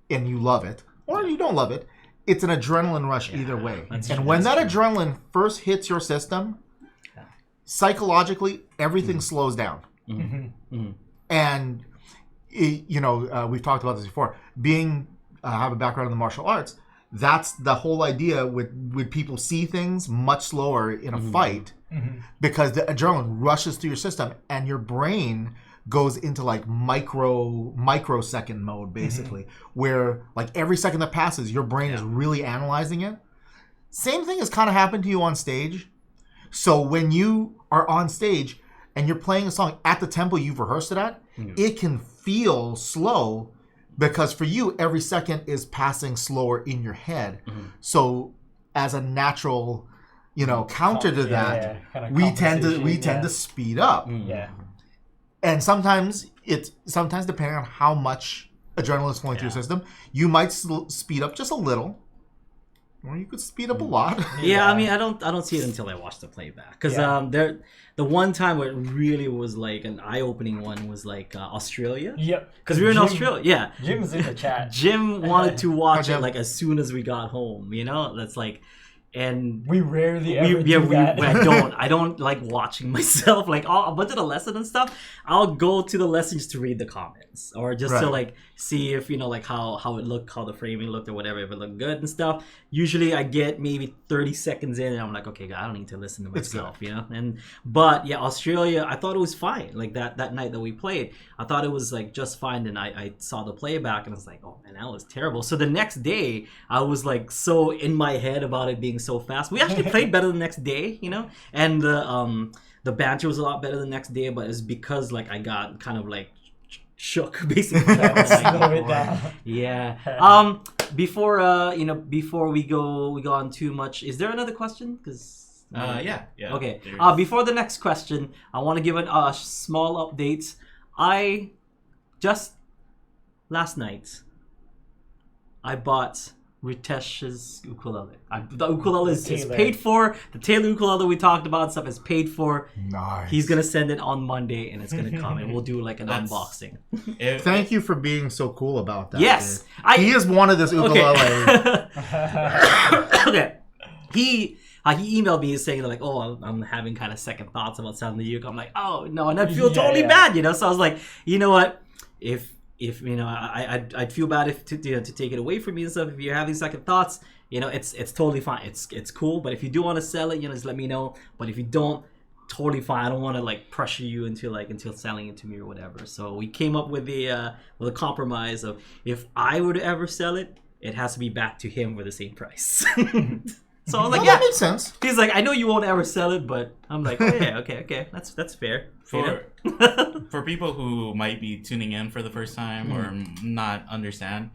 Speaker 2: and you love it or you don't love it, it's an adrenaline rush either way. And when that adrenaline first hits your system, psychologically everything slows down, and we've talked about this before. Have a background in the martial arts. That's the whole idea. With people see things much slower in a fight because the adrenaline rushes through your system and your brain goes into like microsecond mode basically, where like every second that passes, your brain is really analyzing it. Same thing has kind of happened to you on stage. So when you are on stage and you're playing a song at the tempo you've rehearsed it at, it can feel slow because for you, every second is passing slower in your head. So as a natural, counter to that, we tend to speed up. And sometimes depending on how much adrenaline is flowing through your system, you might speed up just a little. Or you could speed up a lot.
Speaker 1: Yeah, I mean, I don't see it until I watch the playback. Because the one time where it really was like an eye-opening one was like Australia.
Speaker 3: Yep.
Speaker 1: Because we were in Australia. Yeah.
Speaker 3: Jim's in the chat.
Speaker 1: Jim wanted to watch it like as soon as we got home. That's like, and
Speaker 3: we rarely ever do that.
Speaker 1: I don't like watching myself. Like, I went to the lesson and stuff. I'll go to the lesson just to read the comments or just to like see if like how it looked, how the framing looked or whatever, if it looked good and stuff. Usually I get maybe 30 seconds in and I'm like, okay, I don't need to listen to myself, But yeah, Australia, I thought it was fine. Like that night that we played, I thought it was like just fine. And I saw the playback and I was like, oh man, that was terrible. So the next day I was like so in my head about it being so fast. We actually played better the next day, and the banter was a lot better the next day, but it's because like I got kind of like shook basically.
Speaker 3: Slow it down.
Speaker 1: Yeah. Before we go on too much, is there another question? Because
Speaker 4: yeah.
Speaker 1: Okay. Before the next question, I want to give a small update. I just last night I bought Ritesh's ukulele. The ukulele is paid for. The Taylor ukulele we talked about stuff is paid for.
Speaker 2: Nice.
Speaker 1: He's gonna send it on Monday, and it's gonna come, and we'll do like an unboxing.
Speaker 2: Thank you for being so cool about that.
Speaker 1: Yes,
Speaker 2: he has wanted this ukulele.
Speaker 1: Okay. he emailed me saying like, oh, I'm having kind of second thoughts about selling the uke. I'm like, oh no, and I'd feel totally bad, you know. So I was like, you know what, if you know, I'd feel bad if to take it away from me and stuff. If you're having second thoughts, you know, it's totally fine. It's cool. But if you do want to sell it, you know, just let me know. But if you don't, totally fine. I don't want to like pressure you until selling it to me or whatever. So we came up with a compromise of, if I were to ever sell it, it has to be back to him for the same price. So I was like,
Speaker 2: that makes sense.
Speaker 1: He's like, I know you won't ever sell it, but I'm like, oh yeah, okay, that's fair.
Speaker 4: For people who might be tuning in for the first time or not understand,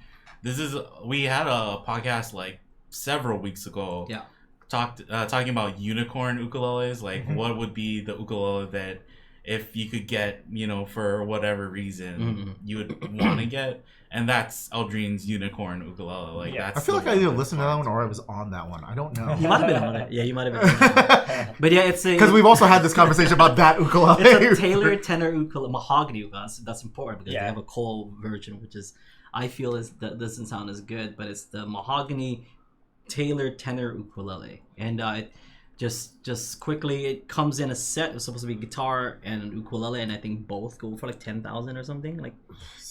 Speaker 4: we had a podcast like several weeks ago.
Speaker 1: Yeah.
Speaker 4: Talking about unicorn ukuleles, like what would be the ukulele that if you could get, you know, for whatever reason you would want to get, and that's Aldrine's unicorn ukulele. Like that's.
Speaker 2: I feel like I either listened to that one or I was on that one. I don't know.
Speaker 1: You might have been on it. Yeah, you might have been. But yeah, it's
Speaker 2: because we've also had this conversation about that ukulele.
Speaker 1: It's a Taylor tenor ukulele, mahogany ukulele. That's important because they have a coal version, which is, I feel, that doesn't sound as good, but it's the mahogany Taylor tenor ukulele, and it just quickly, it comes in a set. It's supposed to be guitar and ukulele, and I think both go for like 10,000 or something, like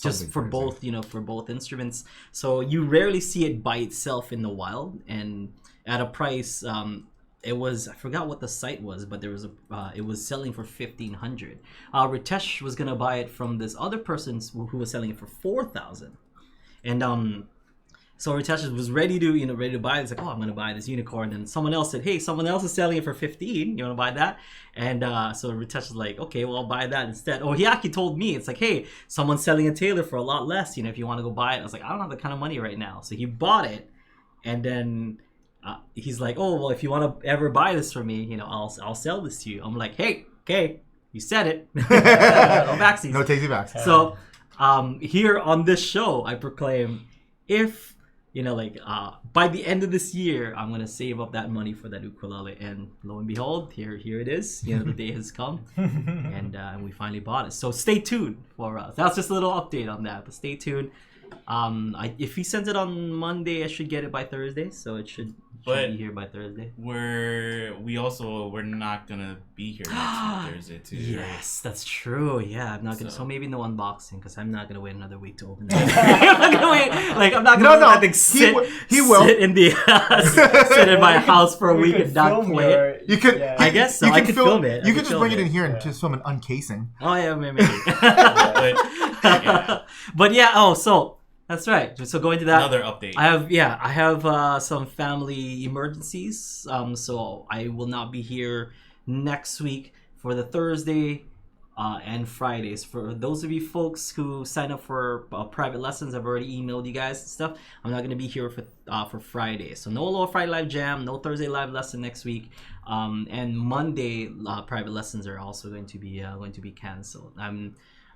Speaker 1: just for crazy. Both, you know, for both instruments. So you rarely see it by itself in the wild, and at a price, it was, I forgot what the site was, but there was it was selling for 1,500. Ritesh was gonna buy it from this other person who was selling it for 4,000, and so Ritesh was ready to buy it. It's like, oh, I'm gonna buy this unicorn. And someone else said, hey, someone else is selling it for 15. You wanna buy that? And so Ritesh was like, okay, well, I'll buy that instead. Oh, he actually told me, it's like, hey, someone's selling a Taylor for a lot less. You know, if you want to go buy it. I was like, I don't have that kind of money right now. So he bought it, and then he's like, oh, well, if you want to ever buy this for me, you know, I'll sell this to you. I'm like, hey, okay, you said it. No backsies.
Speaker 2: No tasty backsies.
Speaker 1: So here on this show, I proclaim, if you know, like, by the end of this year, I'm gonna save up that money for that ukulele, and lo and behold, here it is. You know, the day has come, and we finally bought it. So stay tuned for us. That's just a little update on that, but stay tuned. If he sends it on Monday, I should get it by Thursday, so it should be here by Thursday.
Speaker 4: We're not gonna be here next week Thursday too.
Speaker 1: Yes, that's true. Yeah, I'm not gonna. So maybe no unboxing, because I'm not gonna wait another week to open it. I'm not gonna wait. Like, I'm not gonna let that thing sit. He will sit in the sit in my house for a week and not play it.
Speaker 2: You could.
Speaker 1: I guess so. I could film it.
Speaker 2: You could just bring it in here and just film an uncasing.
Speaker 1: Oh yeah, maybe. But yeah. Oh, so. That's right. So going to that,
Speaker 4: another update.
Speaker 1: I have some family emergencies. So I will not be here next week for the Thursday and Fridays. For those of you folks who sign up for private lessons, I've already emailed you guys and stuff. I'm not going to be here for Friday. So no Aloha Friday live jam, no Thursday live lesson next week, and Monday private lessons are also going to be canceled.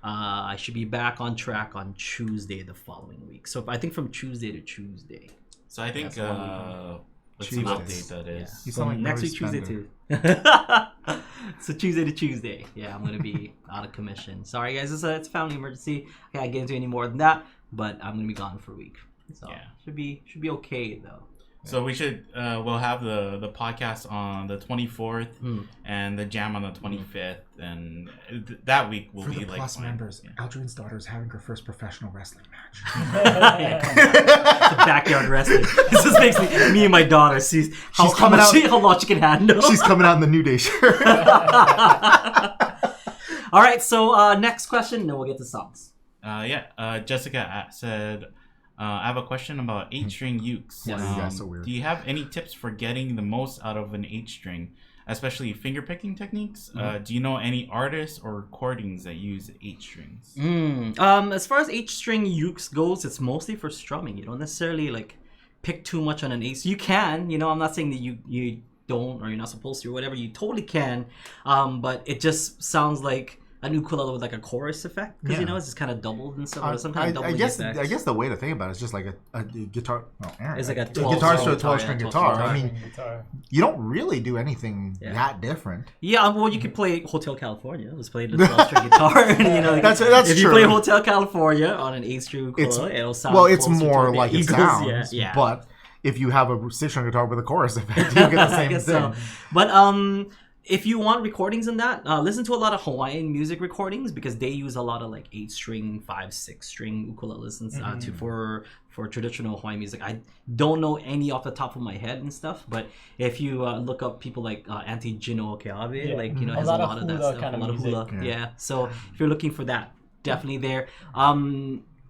Speaker 1: I should be back on track on Tuesday the following week. So I think from Tuesday to Tuesday.
Speaker 4: So I think let's see what date that is.
Speaker 1: Yeah. Like next week Tuesday too. So Tuesday to Tuesday. Yeah, I'm gonna be out of commission. Sorry guys, it's a family emergency. I can't get into any more than that, but I'm gonna be gone for a week. So yeah, should be okay though.
Speaker 4: So we should we'll have the podcast on the 24th and the jam on the 25th, and that week will be like
Speaker 2: plus members. Yeah. Aldrine's daughter is having her first professional wrestling match.
Speaker 1: It's a backyard wrestling. This is basically me and my daughter. She's how much she can handle.
Speaker 2: She's coming out in the New Day shirt.
Speaker 1: All right, so next question, and then we'll get to songs.
Speaker 4: Jessica said, I have a question about 8-string ukes.
Speaker 2: Yes. You guys are so weird.
Speaker 4: Do you have any tips for getting the most out of an 8-string, especially finger picking techniques? Do you know any artists or recordings that use 8 strings?
Speaker 1: As far as 8-string ukes goes, it's mostly for strumming. You don't necessarily like pick too much on an 8. So you can, you know, I'm not saying that you don't or you're not supposed to or whatever. You totally can, but it just sounds like an ukulele with like a chorus effect, because you know it's just kind of doubled and stuff, or some kind of doubling effect.
Speaker 2: I guess the way to think about it is just like a guitar. Well,
Speaker 1: it's like a
Speaker 2: guitar to a 12-string guitar. I mean, you don't really do anything that different.
Speaker 1: Yeah, well, you could play Hotel California. Let's play the 12-string guitar. And, you know,
Speaker 2: that's
Speaker 1: if you
Speaker 2: true.
Speaker 1: play Hotel California on an 8-string ukulele, it'll sound.
Speaker 2: Well, it's more like it sounds.
Speaker 1: Yeah.
Speaker 2: But if you have a six-string guitar with a chorus effect, you get the same thing.
Speaker 1: So. But if you want recordings in that, listen to a lot of Hawaiian music recordings because they use a lot of like 8-string, 5, 6-string ukuleles and for traditional Hawaiian music. I don't know any off the top of my head and stuff, but if you look up people like Auntie Jino Okeawe, like has a lot of that stuff,
Speaker 3: kind
Speaker 1: a
Speaker 3: of
Speaker 1: lot of
Speaker 3: music.
Speaker 1: hula. Yeah. So if you're looking for that, definitely there.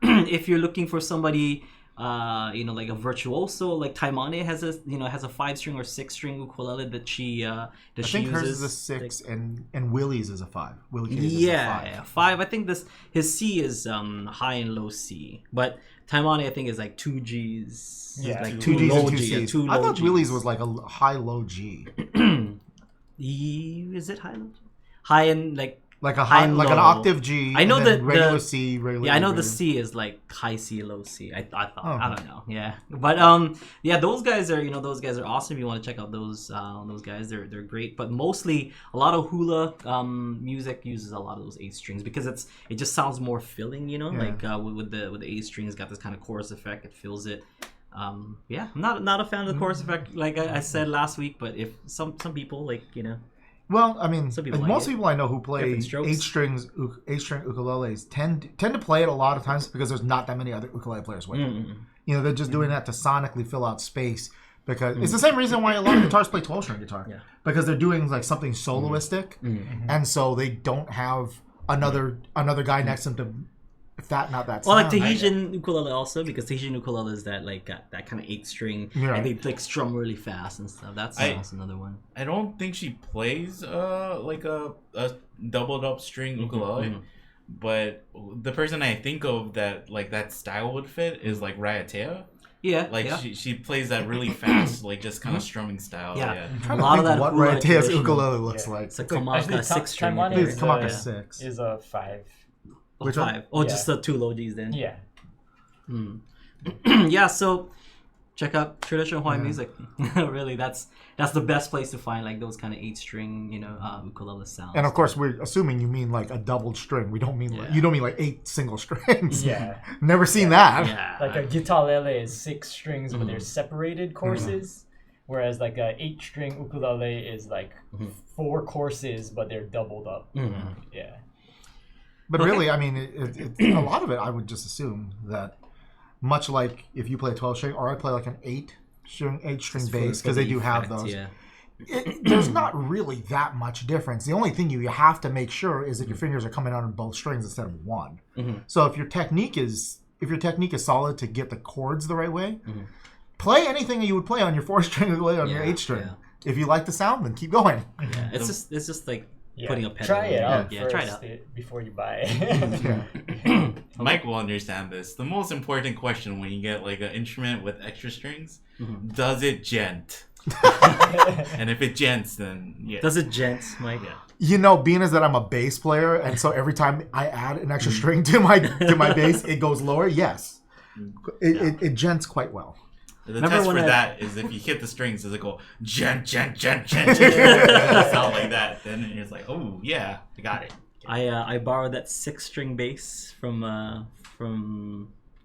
Speaker 1: If you're looking for somebody. Like a virtuoso, like Taimane has a 5-string or 6-string ukulele that she
Speaker 2: I think
Speaker 1: uses.
Speaker 2: hers is a 6 and Willie's is a 5. Willie K's
Speaker 1: Yeah,
Speaker 2: is a 5.
Speaker 1: 5. I think his C is high and low C, but Taimane I think is like 2 G's.
Speaker 3: Yeah,
Speaker 1: like
Speaker 2: 2 G's
Speaker 1: low
Speaker 2: and 2
Speaker 1: G,
Speaker 2: C's.
Speaker 1: two
Speaker 2: I
Speaker 1: low
Speaker 2: thought
Speaker 1: Gs.
Speaker 2: Willie's was like a high low G.
Speaker 1: Is it high low G? High and like
Speaker 2: a high,
Speaker 1: and
Speaker 2: like an
Speaker 1: low.
Speaker 2: octave G.
Speaker 1: I know
Speaker 2: and then
Speaker 1: that
Speaker 2: regular
Speaker 1: the-
Speaker 2: C, regular.
Speaker 1: Yeah, I know the
Speaker 2: regular.
Speaker 1: C is like high C, low C. I thought.
Speaker 2: Oh,
Speaker 1: I
Speaker 2: okay.
Speaker 1: don't know. Yeah, but those guys are awesome. If you want to check out those guys, they're great. But mostly a lot of hula music uses a lot of those 8 strings because it just sounds more filling. Like with the 8 strings, got this kind of chorus effect. It fills it. I'm not a fan of the chorus effect, like I said last week. But if some people
Speaker 2: Well, I mean,
Speaker 1: Some people like
Speaker 2: most
Speaker 1: it.
Speaker 2: people I know who play
Speaker 1: Different strokes.
Speaker 2: 8-string ukuleles tend to play it a lot of times because there's not that many other ukulele players with it. They're just doing that to sonically fill out space because it's the same reason why a lot of guitars play 12-string guitar.
Speaker 1: Yeah.
Speaker 2: Because they're doing like something soloistic, and so they don't have another guy next to them to fatten out that
Speaker 1: Well, like
Speaker 2: sound.
Speaker 1: Tahitian ukulele also, because Tahitian ukulele is that that kind of 8-string,
Speaker 2: Yeah.
Speaker 1: and they like strum really fast and stuff. That's another one.
Speaker 4: I don't think she plays like a doubled up string ukulele, but the person I think of that like that style would fit is like Raiatea.
Speaker 1: Yeah,
Speaker 4: Like
Speaker 1: yeah.
Speaker 4: she plays that really fast, like just kind of strumming style.
Speaker 1: Yeah.
Speaker 2: I'm
Speaker 1: a
Speaker 2: trying to
Speaker 1: lot of
Speaker 2: think
Speaker 1: that
Speaker 2: what
Speaker 1: hula
Speaker 2: Raiatea's
Speaker 1: traditional-
Speaker 2: ukulele looks like.
Speaker 1: It's a
Speaker 3: Actually,
Speaker 1: Kamaka 6-string.
Speaker 3: Taimane
Speaker 2: It's
Speaker 3: is,
Speaker 2: Kamaka
Speaker 3: uh,
Speaker 2: 6.
Speaker 3: is a 5.
Speaker 2: Which one?
Speaker 1: 5. Oh,
Speaker 3: Yeah.
Speaker 1: just the 2 low Gs then.
Speaker 3: Yeah.
Speaker 1: Yeah, so check out traditional Hawaiian music. Really, that's the best place to find like those kind of 8-string, ukulele sounds.
Speaker 2: And of course, we're assuming you mean like a doubled string. We don't mean like,
Speaker 1: Yeah.
Speaker 2: you don't mean like 8 single strings.
Speaker 3: Yeah.
Speaker 2: Never seen that.
Speaker 1: Yeah.
Speaker 3: Like a guitarele is 6 strings, but they're separated courses. Whereas like a 8-string ukulele is like 4 courses, but they're doubled up. Yeah.
Speaker 2: But
Speaker 1: Okay.
Speaker 2: really, I mean, a lot of it, I would just assume that much like if you play a 12-string or I play like an 8-string bass, because they do have those,
Speaker 1: Yeah.
Speaker 2: there's not really that much difference. The only thing you have to make sure is that your fingers are coming out on both strings instead of one. So if your technique is solid to get the chords the right way, play anything you would play on your 4-string ukulele on your
Speaker 1: Yeah,
Speaker 2: 8-string.
Speaker 1: yeah.
Speaker 2: If you like the sound, then keep going.
Speaker 1: Yeah. It's just like
Speaker 3: Yeah.
Speaker 1: putting a pedal.
Speaker 3: Try it out
Speaker 1: Yeah,
Speaker 3: first
Speaker 1: try it out.
Speaker 3: before you buy it.
Speaker 4: Mike will understand this. The most important question when you get like an instrument with extra strings, does it gent? And if it gents, then yeah.
Speaker 1: Does it gents, Mike?
Speaker 4: Yeah.
Speaker 2: Being as that I'm a bass player, and so every time I add an extra string to my bass, it goes lower. Yes, it gents quite well.
Speaker 4: The
Speaker 1: Remember
Speaker 4: test
Speaker 1: when
Speaker 4: for
Speaker 1: I-
Speaker 4: that is if you hit the strings, does it go gent, gent, gent, gent, gent? It sound like that. Then it's like, oh yeah, I got it.
Speaker 1: I borrowed that 6-string bass from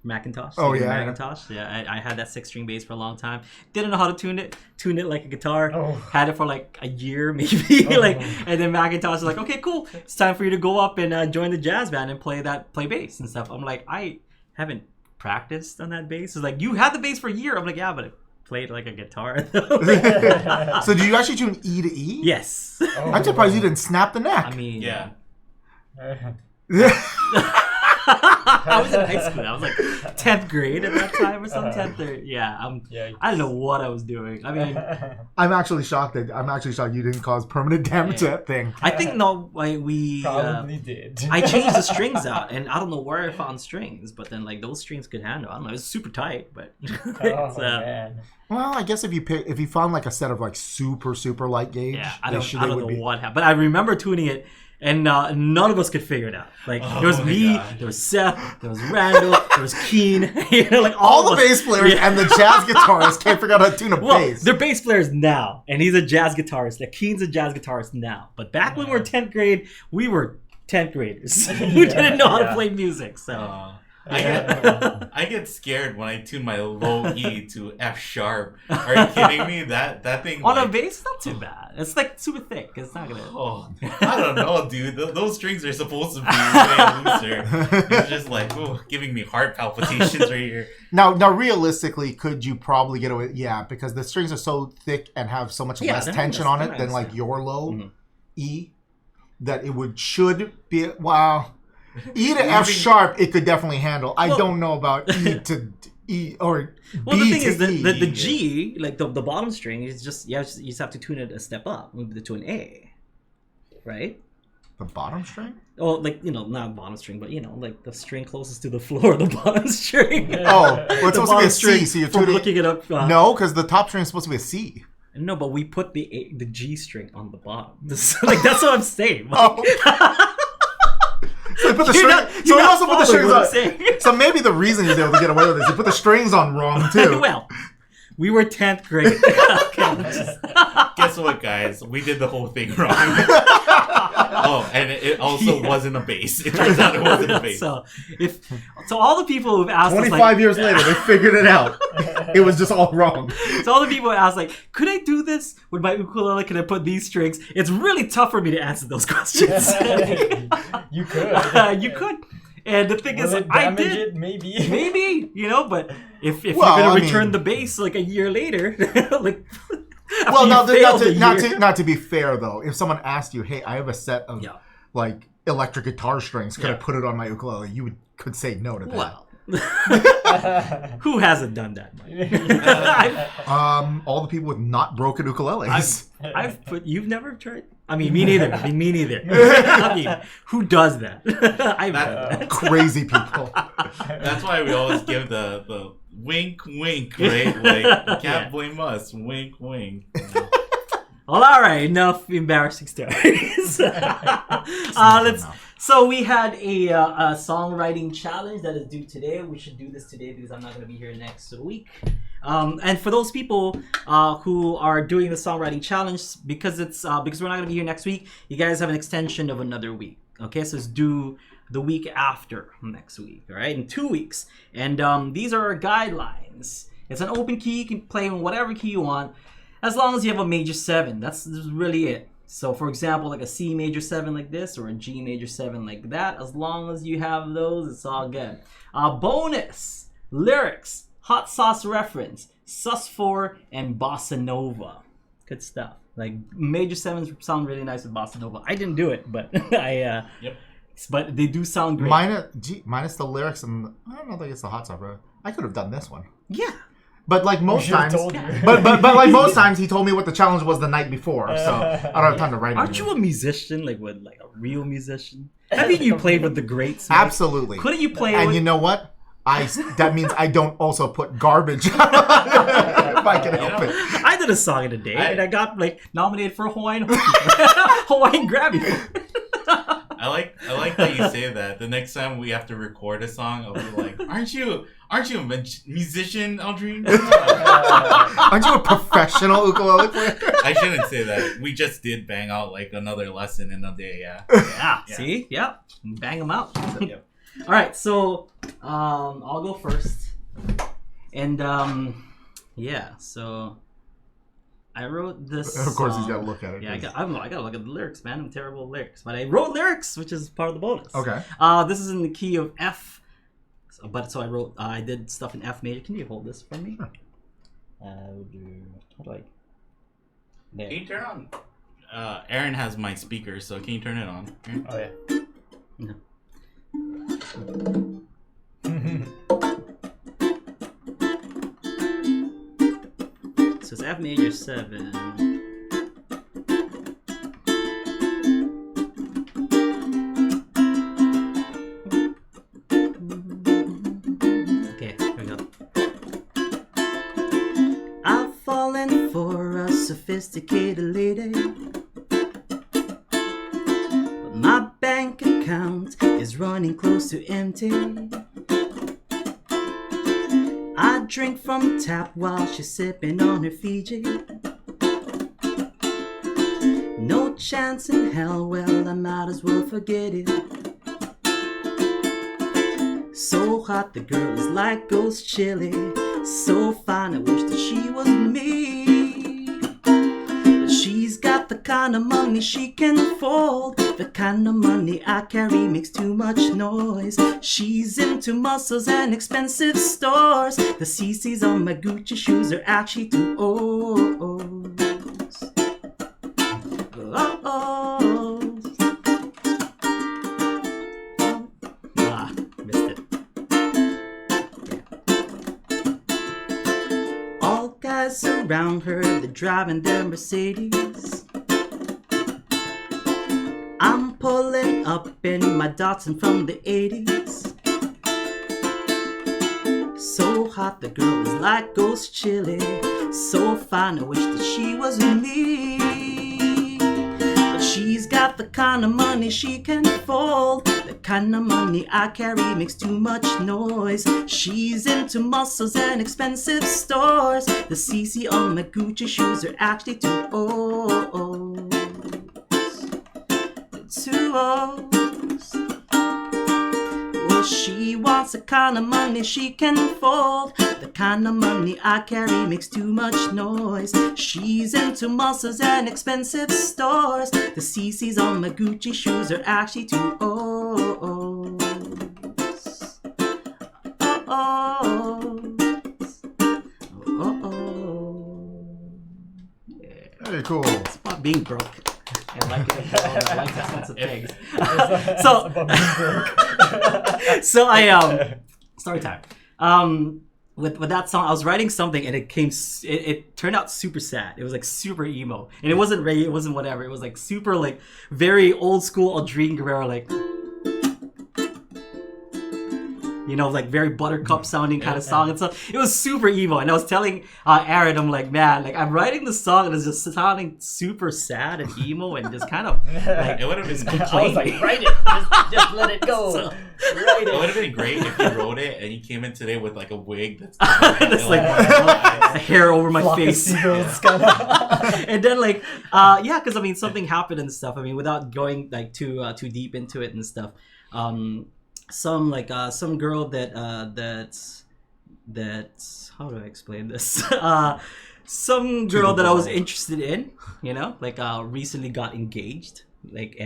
Speaker 1: Mcintosh.
Speaker 2: Oh,
Speaker 1: Stephen
Speaker 2: yeah.
Speaker 1: Mcintosh. Yeah, I had that 6-string bass for a long time. Didn't know how to tune it. Tuned it like a guitar.
Speaker 3: Oh.
Speaker 1: Had it for like a year maybe. And then Mcintosh was like, okay, cool. It's time for you to go up and join the jazz band and play bass and stuff. I'm like, I haven't practiced on that bass. It's like, you had the bass for a year. I'm like, yeah, but I played like a guitar.
Speaker 2: So do you actually tune E to E?
Speaker 1: Yes.
Speaker 3: Oh,
Speaker 2: I'm surprised you didn't snap the neck.
Speaker 1: I mean,
Speaker 4: Yeah.
Speaker 1: I was in high school. I was like 10th grade at that time or something. 10th or
Speaker 3: Yeah.
Speaker 1: I don't know what I was doing. I mean,
Speaker 2: I'm actually shocked you didn't cause permanent damage to that thing.
Speaker 1: I think we
Speaker 3: Probably did.
Speaker 1: I changed the strings out, and I don't know where I found strings, but then like those strings could handle. I don't know. It's super tight, but
Speaker 3: Oh, man.
Speaker 2: Well, I guess if you found like a set of like super light gauge,
Speaker 1: yeah, I
Speaker 2: they
Speaker 1: don't
Speaker 2: would
Speaker 1: know
Speaker 2: be.
Speaker 1: what happened. But I remember tuning it. And none of us could figure it out. Like there was
Speaker 4: my
Speaker 1: me,
Speaker 4: God.
Speaker 1: there was Seth, there was Randall, there was Keen. Like
Speaker 2: All the
Speaker 1: of us.
Speaker 2: bass players
Speaker 1: Yeah.
Speaker 2: and the jazz guitarists can't figure out how to tune a
Speaker 1: Well,
Speaker 2: bass.
Speaker 1: they're bass players now, and he's a jazz guitarist. Like Keen's a jazz guitarist now. But back when we were 10th grade, we were 10th graders who didn't know how to
Speaker 3: Yeah.
Speaker 1: play music. So
Speaker 4: I get scared when I tune my low E to F sharp. Are you kidding me? That thing
Speaker 1: On a bass, not too bad. It's like super thick. It's not gonna.
Speaker 4: Oh, I don't know, dude. Those strings are supposed to be way looser. It's just like, oh, giving me heart palpitations right here.
Speaker 2: Now, realistically, could you probably get away? Yeah, because the strings are so thick and have so much less tension on it than like your low E, that it should be. Wow. E to F sharp, it could definitely handle. I don't know about E to E or
Speaker 1: well,
Speaker 2: B
Speaker 1: the thing
Speaker 2: to
Speaker 1: is,
Speaker 2: E.
Speaker 1: the G, like the bottom string, is just you just have to tune it a step up, move it to an A, right?
Speaker 2: The bottom string?
Speaker 1: Oh, like not bottom string, but like the string closest to the floor, the bottom string.
Speaker 2: Oh, well, it's supposed to be a C. So you're
Speaker 1: from
Speaker 2: tuning.
Speaker 1: looking it up.
Speaker 2: No, because the top string is supposed to be a C.
Speaker 1: No, but we put the G string on the bottom. Like that's what I'm saying.
Speaker 2: Oh. So they put the string. So we also put the strings on. So maybe the reason he's able to get away with this, he put the strings on wrong too.
Speaker 1: Well, we were 10th grade.
Speaker 4: Guess what, guys? We did the whole thing wrong. Oh, and it also wasn't a bass. It turns out it wasn't a bass.
Speaker 1: So all the people who've asked
Speaker 2: 25
Speaker 1: us, like,
Speaker 2: years later, they figured it out. It was just all wrong.
Speaker 1: So all the people who asked, like, could I do this with my ukulele? Could I put these strings? It's really tough for me to answer those questions.
Speaker 3: You could.
Speaker 1: You could. And the thing is,
Speaker 3: it
Speaker 1: I
Speaker 3: damage
Speaker 1: did.
Speaker 3: it? Maybe.
Speaker 1: Maybe, but if you're gonna return the bass like a year later, like.
Speaker 2: Well, not to be fair though, if someone asked you, "Hey, I have a set of like electric guitar strings. Could I put it on my ukulele?" You could say no to that.
Speaker 1: Well, who hasn't done that?
Speaker 2: All the people with not broken ukuleles.
Speaker 1: You've never tried. I mean, me neither. I mean, who does that?
Speaker 2: Crazy people.
Speaker 4: That's why we always give the wink, wink, right? Like, you can't blame us. Wink, wink.
Speaker 1: Well, all right. Enough embarrassing stories. So we had a songwriting challenge that is due today. We should do this today because I'm not going to be here next week. And for those people who are doing the songwriting challenge, because we're not going to be here next week, you guys have an extension of another week. Okay, so it's due the week after next week. All right, in 2 weeks. And these are our guidelines. It's an open key. You can play in whatever key you want, as long as you have a major 7. That's really it. So, for example, like a C major 7 like this, or a G major 7 like that. As long as you have those, it's all good. Bonus lyrics. Hot sauce reference, sus4, and bossa nova. Good stuff. Like major 7s sound really nice with bossa nova. I didn't do it, but but they do sound great.
Speaker 2: Minus the lyrics, and I don't think it's the hot stuff, bro. I could have done this one.
Speaker 1: Yeah.
Speaker 2: But like most times, but like most times, he told me what the challenge was the night before, so I don't have time to write it.
Speaker 1: Aren't you a musician, like a real musician? Haven't you played with the greats?
Speaker 2: Absolutely.
Speaker 1: Couldn't you play?
Speaker 2: And you know what? That means I don't also put garbage if I can help it.
Speaker 1: I did a song in a day, and I got nominated for a Hawaiian Grammy.
Speaker 4: I like that you say that. The next time we have to record a song, I'll be like, "Aren't you a musician, Aldrine?
Speaker 2: Aren't you a professional ukulele player?"
Speaker 4: I shouldn't say that. We just did bang out like another lesson in a day. Yeah.
Speaker 1: See, bang them out. So, all right, so I'll go first, and so I wrote this.
Speaker 2: Of course,
Speaker 1: song.
Speaker 2: he's got to look at it.
Speaker 1: Yeah, I got to look at the lyrics, man. I'm terrible at lyrics, but I wrote lyrics, which is part of the bonus.
Speaker 2: Okay.
Speaker 1: This is in the key of F, so I did stuff in F major. Can you hold this for me?
Speaker 2: Sure.
Speaker 1: How do I? There.
Speaker 4: Can you turn on? Aaron has my speaker, so can you turn it on? Aaron?
Speaker 3: Oh yeah.
Speaker 1: No. So it's F major 7. Okay, here we go. I've fallen for a sophisticated lady. My bank account is running close to empty. I drink from tap while she's sipping on her Fiji. No chance in hell, well, I might as well forget it. So hot, the girl is like ghost chili. So fine, I wish that she was me. She's got the kind of money she can fold. The kind of money I carry makes too much noise. She's into muscles and expensive stores. The CC's on my Gucci shoes are actually too old. Missed it. All guys around her, they're driving their Mercedes. I'm pulling up in my Datsun from the 80s. So hot, the girl is like ghost chili. So fine, I wish that she was me. But she's got the kind of money she can fold. The kind of money I carry makes too much noise. She's into muscles and expensive stores. The CC on my Gucci shoes are actually too old. Too old. Well, she wants the kind of money she can fold. The kind of money I carry makes too much noise. She's into muscles and expensive stores. The CC's on my Gucci shoes are actually too old.
Speaker 2: Very cool.
Speaker 1: It's about being broke. I like it. I like that sense of things. So I story time. With that song, I was writing something and it turned out super sad. It was like super emo, and it wasn't reggae, it wasn't whatever. It was like super like very old school Aldrine Guerrero, like, you know, like very Buttercup sounding kind of song and stuff. It was super emo, and I was telling Aaron, I'm like, man, like I'm writing the song and it's just sounding super sad and emo and just kind of like
Speaker 4: It would have been
Speaker 3: I was like, write it. Just let it go.
Speaker 1: So-
Speaker 3: Write
Speaker 4: It would
Speaker 3: it.
Speaker 4: have been great if you wrote it and you came in today with like a wig that's
Speaker 1: That's like hair over my
Speaker 3: Flock of
Speaker 1: face.
Speaker 3: seagulls kinda.
Speaker 1: And then like yeah, because I mean something happened and stuff. I mean without going like too deep into it and stuff. Some girl that how do I explain this? Some girl that I was interested in, you know, like recently got engaged, like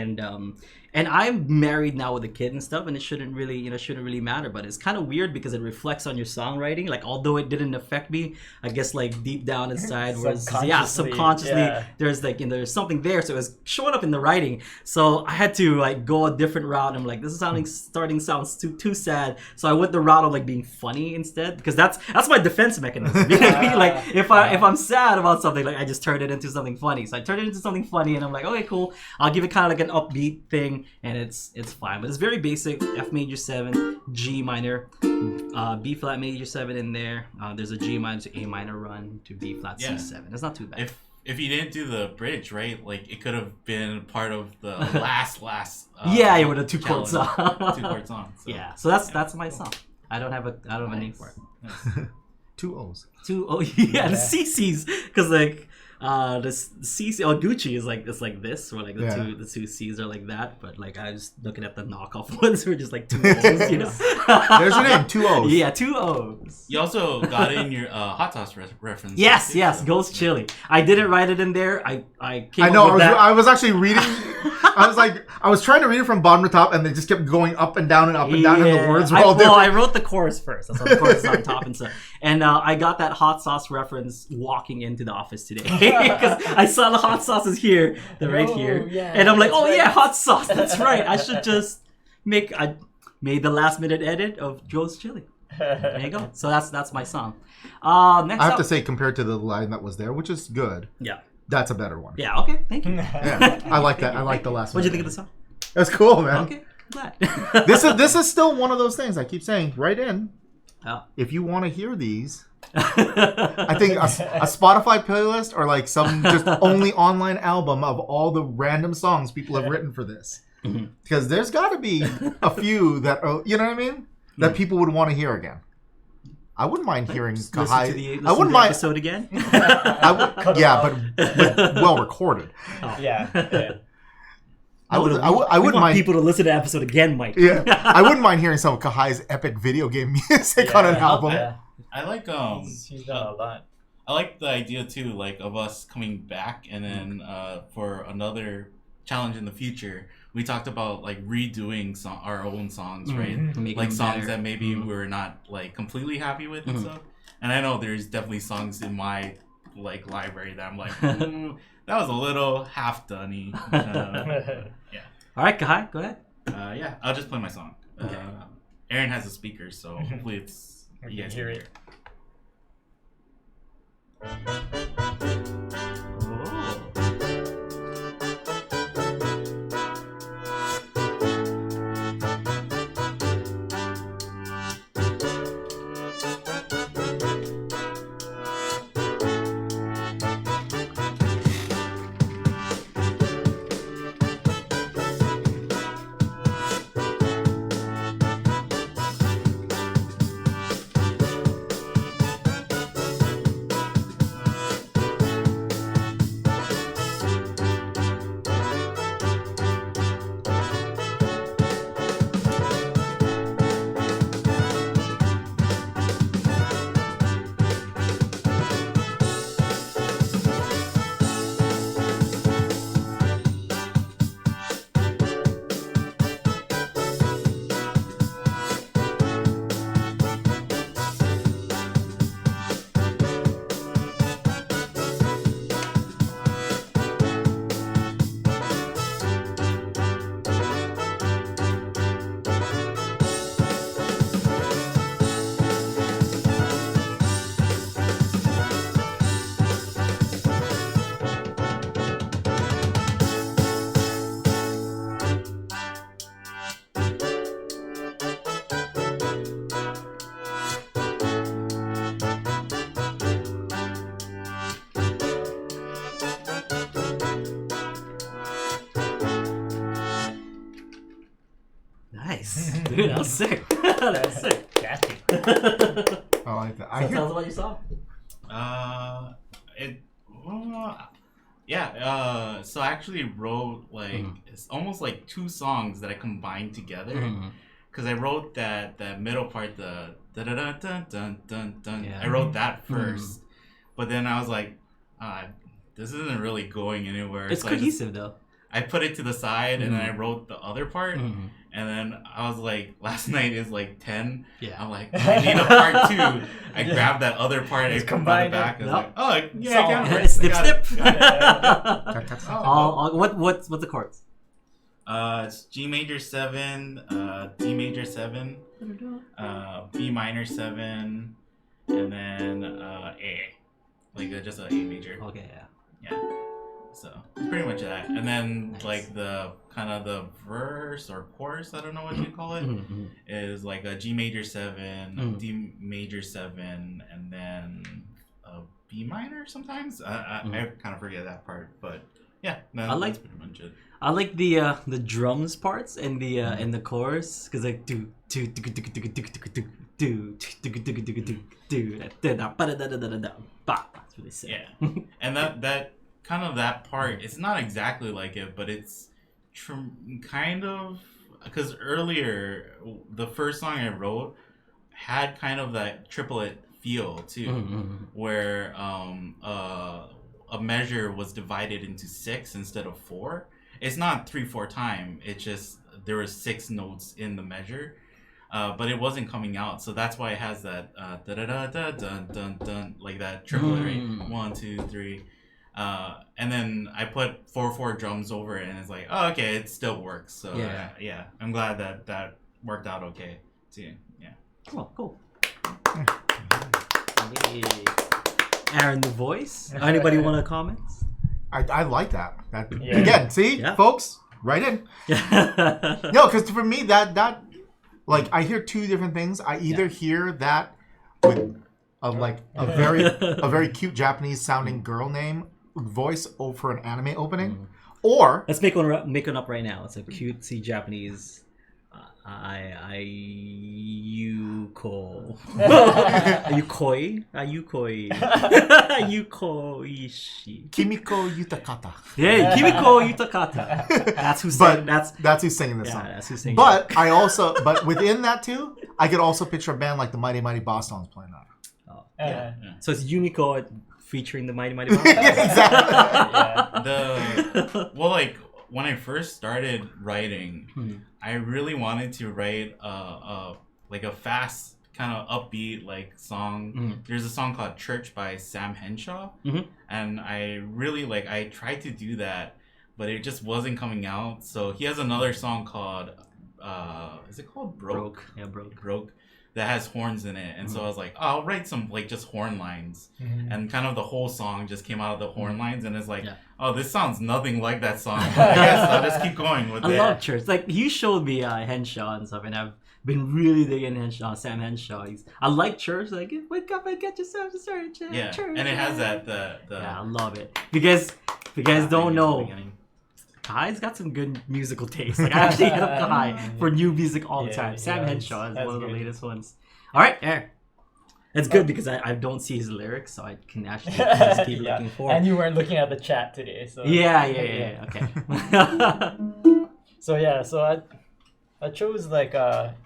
Speaker 1: and I'm married now with a kid and stuff, and it shouldn't really matter, but it's kind of weird because it reflects on your songwriting. Like although it didn't affect me, I guess like deep down inside was subconsciously there's like there's something there, so it was showing up in the writing. So I had to like go a different route. I'm like, this is starting sounds too sad, so I went the route of like being funny instead, because that's my defense mechanism. You know what I mean? Like if I'm sad about something, like I just turn it into something funny. So I turned it into something funny, and I'm like, okay, cool. I'll give it kind of like an upbeat thing. And it's fine, but it's very basic. F major 7, G minor, B flat major 7 in there. There's a G minor to A minor run to B flat C7. It's not too bad.
Speaker 4: If you didn't do the bridge, right? Like it could have been part of the last.
Speaker 1: Yeah, with a 2-chord song.
Speaker 4: 2-chord song. So.
Speaker 1: Yeah, so that's my song. I don't have a name for it.
Speaker 4: Nice.
Speaker 2: 2 O's.
Speaker 1: 2 oh yeah, the CC's, because like the CC Gucci is like it's like this, or like the two C's are like that, but like I was looking at the knockoff ones who are just like 2 O's, you know.
Speaker 2: There's your name, 2 O's.
Speaker 1: Yeah, 2 O's.
Speaker 4: You also got in your hot sauce reference.
Speaker 1: Yes,
Speaker 4: too,
Speaker 1: yes,
Speaker 4: so.
Speaker 1: Ghost Chili. I didn't write it in there. I came
Speaker 2: I know.
Speaker 1: up with that.
Speaker 2: I was actually reading. I was trying to read it from bottom to top, and they just kept going up and down and up and down, and the words were all different.
Speaker 1: Well, I wrote the chorus first. That's why the chorus is on top and stuff. And I got that hot sauce reference walking into the office today because I saw the hot sauce is here, right here,
Speaker 3: yeah,
Speaker 1: and I'm like, oh
Speaker 3: right.
Speaker 1: yeah, hot sauce. That's right. I should just I made the last minute edit of Ghost Chili. There you go. So that's my song. Next
Speaker 2: I have
Speaker 1: up,
Speaker 2: to say, compared to the line that was there, which is good,
Speaker 1: yeah,
Speaker 2: that's a better one.
Speaker 1: yeah, okay, thank you.
Speaker 2: Yeah, I like that. I like the last one.
Speaker 1: What'd you think of the song?
Speaker 2: That's cool, man.
Speaker 1: Okay, glad.
Speaker 2: This is still one of those things I keep saying. Write in
Speaker 1: Oh.
Speaker 2: if you want to hear these. I think a Spotify playlist or like some just only online album of all the random songs people have written for this, because there's got to be a few that are, you know what I mean, that people would want to hear again. I wouldn't mind hearing Kahai. I wouldn't mind
Speaker 1: episode again.
Speaker 2: yeah, but well recorded.
Speaker 3: Yeah.
Speaker 2: I wouldn't
Speaker 1: want
Speaker 2: mind
Speaker 1: people to listen to the episode again, Mike.
Speaker 2: Yeah, I wouldn't mind hearing some of Kahai's epic video game music on an album.
Speaker 4: I like
Speaker 3: He's done a lot.
Speaker 4: I like the idea too, like of us coming back and then for another challenge in the future, we talked about like redoing our own songs, right? Like songs that maybe we're not like completely happy with and stuff. And I know there's definitely songs in my like library that I'm like, that was a little half done-y. Yeah.
Speaker 1: All right, Kahai, go ahead.
Speaker 4: Yeah, I'll just play my song. Aaron has a speaker, so hopefully it's you guys
Speaker 3: hear it.
Speaker 1: Nice. Dude, that was sick. That was sick.
Speaker 3: Catchy.
Speaker 2: I like that.
Speaker 1: So tell us about your song.
Speaker 4: So I actually wrote like it's almost like two songs that I combined together because I wrote that middle part, the da da da dun dun dun dun.
Speaker 1: Yeah.
Speaker 4: I wrote that first, but then I was like, this isn't really going anywhere.
Speaker 1: It's
Speaker 4: so
Speaker 1: cohesive though.
Speaker 4: I put it to the side and then I wrote the other part. And then I was like, last night is like 10.
Speaker 1: Yeah.
Speaker 4: I'm like, I need a part 2. I grabbed that other part. I combined it back. I was like, oh, yeah, I got it.
Speaker 1: Snip, snip.
Speaker 4: Oh.
Speaker 1: What's the chords?
Speaker 4: It's G major 7, D major 7, B minor 7, and then A. Like just an A major.
Speaker 1: Okay, yeah.
Speaker 4: Yeah. So it's pretty much that. And then like the kind of the verse or chorus, I don't know what you call it, is like a G major 7, D major 7, and then a B minor sometimes. I kind of forget that part, but yeah, that's pretty much it.
Speaker 1: I like the drums parts and the chorus because like that's really sick.
Speaker 4: Yeah, and that kind of that part, it's not exactly like it, but it's kind of because earlier the first song I wrote had kind of that triplet feel too, where a measure was divided into 6 instead of 4. It's not 3/4 time. It's just there were 6 notes in the measure, but it wasn't coming out. So that's why it has that da da da da dun dun dun like that triplet, right? 1, 2, 3. And then I put 4/4 drums over it, and it's like, oh, okay, it still works. So yeah, I'm glad that worked out okay too. Yeah.
Speaker 1: Cool. Aaron, the voice. Anybody want to comment?
Speaker 2: I like that. Again, see, folks, right in.
Speaker 1: Yeah.
Speaker 2: No, because for me that like I hear two different things. I either hear that with a very cute Japanese sounding girl name voice for an anime opening, or
Speaker 1: let's make one up right now. It's a cutesy Japanese Yukoishi.
Speaker 2: Kimiko Yutakata.
Speaker 1: Yeah, Kimiko Yutakata. That's who's
Speaker 2: But
Speaker 1: saying
Speaker 2: that's who's singing this song.
Speaker 1: that's who's singing.
Speaker 2: But but within that too, I could also picture a band like the Mighty Mighty Boss Tones playing that.
Speaker 1: So it's Unico featuring the Mighty Mighty Boss.
Speaker 4: Well, like when I first started writing, I really wanted to write like a fast kind of upbeat like song. There's a song called Church by Sam Henshaw, and I really I tried to do that, but it just wasn't coming out. So he has another song called is it called Broke?
Speaker 1: Yeah, Broke.
Speaker 4: Broke, that has horns in it. And so I was like, oh, I'll write some just horn lines, and kind of the whole song just came out of the horn lines, and it's oh, this sounds nothing like that song. I guess I'll just keep going with it.
Speaker 1: I love Church. You showed me Henshaw and stuff, and I've been really digging Henshaw, Sam Henshaw. I like Church. Wake up and get yourself to church.
Speaker 4: Yeah,
Speaker 1: Church.
Speaker 4: and it has that
Speaker 1: I love it. If you guys don't know, Kahai's got some good musical taste. I actually hit up Kahai for new music all the time. Sam Henshaw is one of the latest ones. All right, Aaron. It's good because I don't see his lyrics, so I can actually just keep looking forward.
Speaker 3: And you weren't looking at the chat today, so
Speaker 1: Yeah. Okay.
Speaker 3: So I chose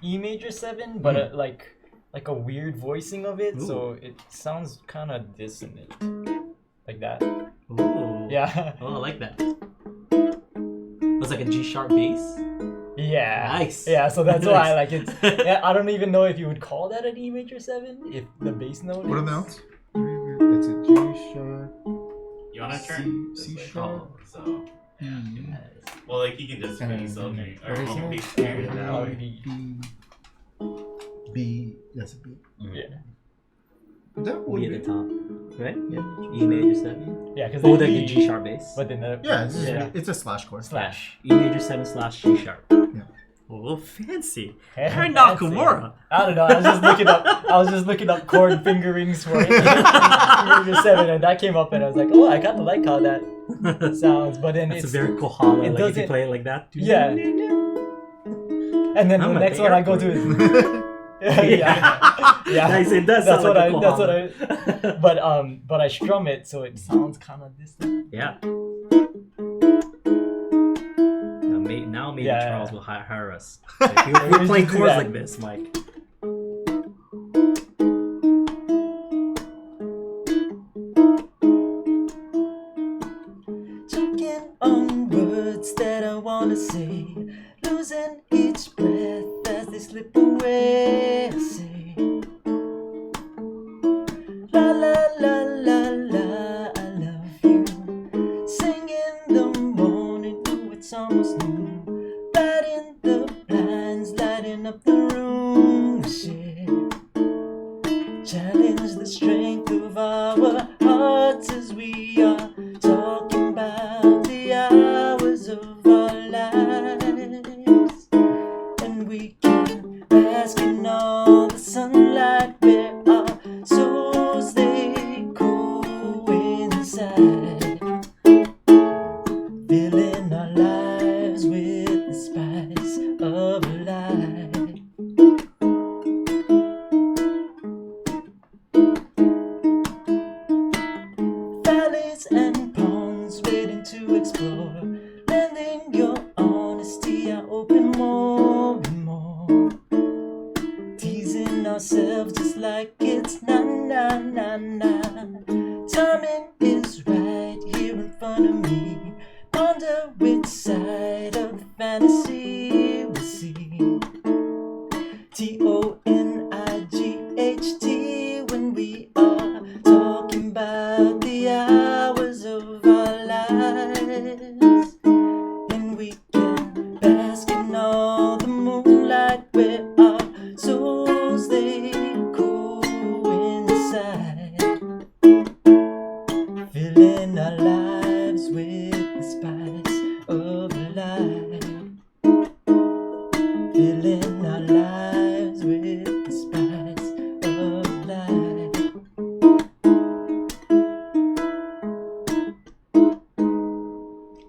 Speaker 3: E major 7, but like a weird voicing of it, so it sounds kind of dissonant, like that.
Speaker 1: Ooh.
Speaker 3: Yeah.
Speaker 1: Oh, I like that. It's like a G sharp bass.
Speaker 3: Yeah.
Speaker 1: Nice.
Speaker 3: Yeah, so that's
Speaker 1: Nice.
Speaker 3: why it's. Yeah, I don't even know if you would call that an E major 7 if the bass note.
Speaker 2: What are the
Speaker 3: is-
Speaker 2: notes? It's a G sharp.
Speaker 4: You want to turn
Speaker 2: C
Speaker 4: this way?
Speaker 2: sharp.
Speaker 4: So well, he can just
Speaker 2: And
Speaker 4: face over
Speaker 2: then-
Speaker 4: or
Speaker 2: Where's
Speaker 4: he
Speaker 2: it?
Speaker 4: figure it
Speaker 3: Oh,
Speaker 4: out.
Speaker 3: B.
Speaker 2: B. That's a B.
Speaker 3: Yeah.
Speaker 2: That would
Speaker 1: B
Speaker 2: be.
Speaker 1: at the top, right? Yeah. E major 7.
Speaker 3: Yeah, because
Speaker 1: Oh, like a G sharp bass.
Speaker 3: But then the
Speaker 2: Yeah, it's a slash chord.
Speaker 3: slash.
Speaker 1: E major 7 / G sharp.
Speaker 2: Yeah.
Speaker 1: Oh, fancy.
Speaker 3: Hey,
Speaker 1: Aaron
Speaker 3: fancy.
Speaker 1: Nakamura.
Speaker 3: I don't know. I was just looking up chord fingerings for it. E major 7, and that came up, and I was like, oh, I kind of like how that sounds. But then
Speaker 1: It's
Speaker 3: it's
Speaker 1: a very kohala.
Speaker 3: it
Speaker 1: Like if you
Speaker 3: doesn't-
Speaker 1: play it like that.
Speaker 3: Yeah. And then
Speaker 1: I'm
Speaker 3: the
Speaker 1: at
Speaker 3: next
Speaker 1: the
Speaker 3: one I go to
Speaker 1: airport.
Speaker 3: is yeah.
Speaker 1: Nice. It does
Speaker 3: That's
Speaker 1: sound
Speaker 3: what
Speaker 1: like a
Speaker 3: that's what
Speaker 1: kohala.
Speaker 3: but I strum it so it sounds kind of distant.
Speaker 1: Yeah. Now maybe
Speaker 3: Yeah.
Speaker 1: Charles will hire us. If you're
Speaker 3: We
Speaker 1: playing
Speaker 3: should do
Speaker 1: chords
Speaker 3: that.
Speaker 1: like this, Mike.
Speaker 3: Choking on words that I wanna say, losing each breath as they slip away. I say, la la la la la, I love you. Sing in the morning, ooh, it's almost noon. Lighting the blinds, lighting up the room. Share, challenge the strength of our hearts as we are talking about the hours of our lives. And we can bask in all the sunlight where our souls they coincide, filling our lives with the spice of life. Valleys and ponds waiting to explore, lending your honesty, I open more and more, teasing ourselves just like it's na na na na. Timing is right here in front of me, ponder which side of the fantasy we see. TONIGHT when we are talking about the hours of our lives. And we can bask in all the moonlight where our souls they coincide, filling our lives with the spice of life, filling our lives with the spice of life.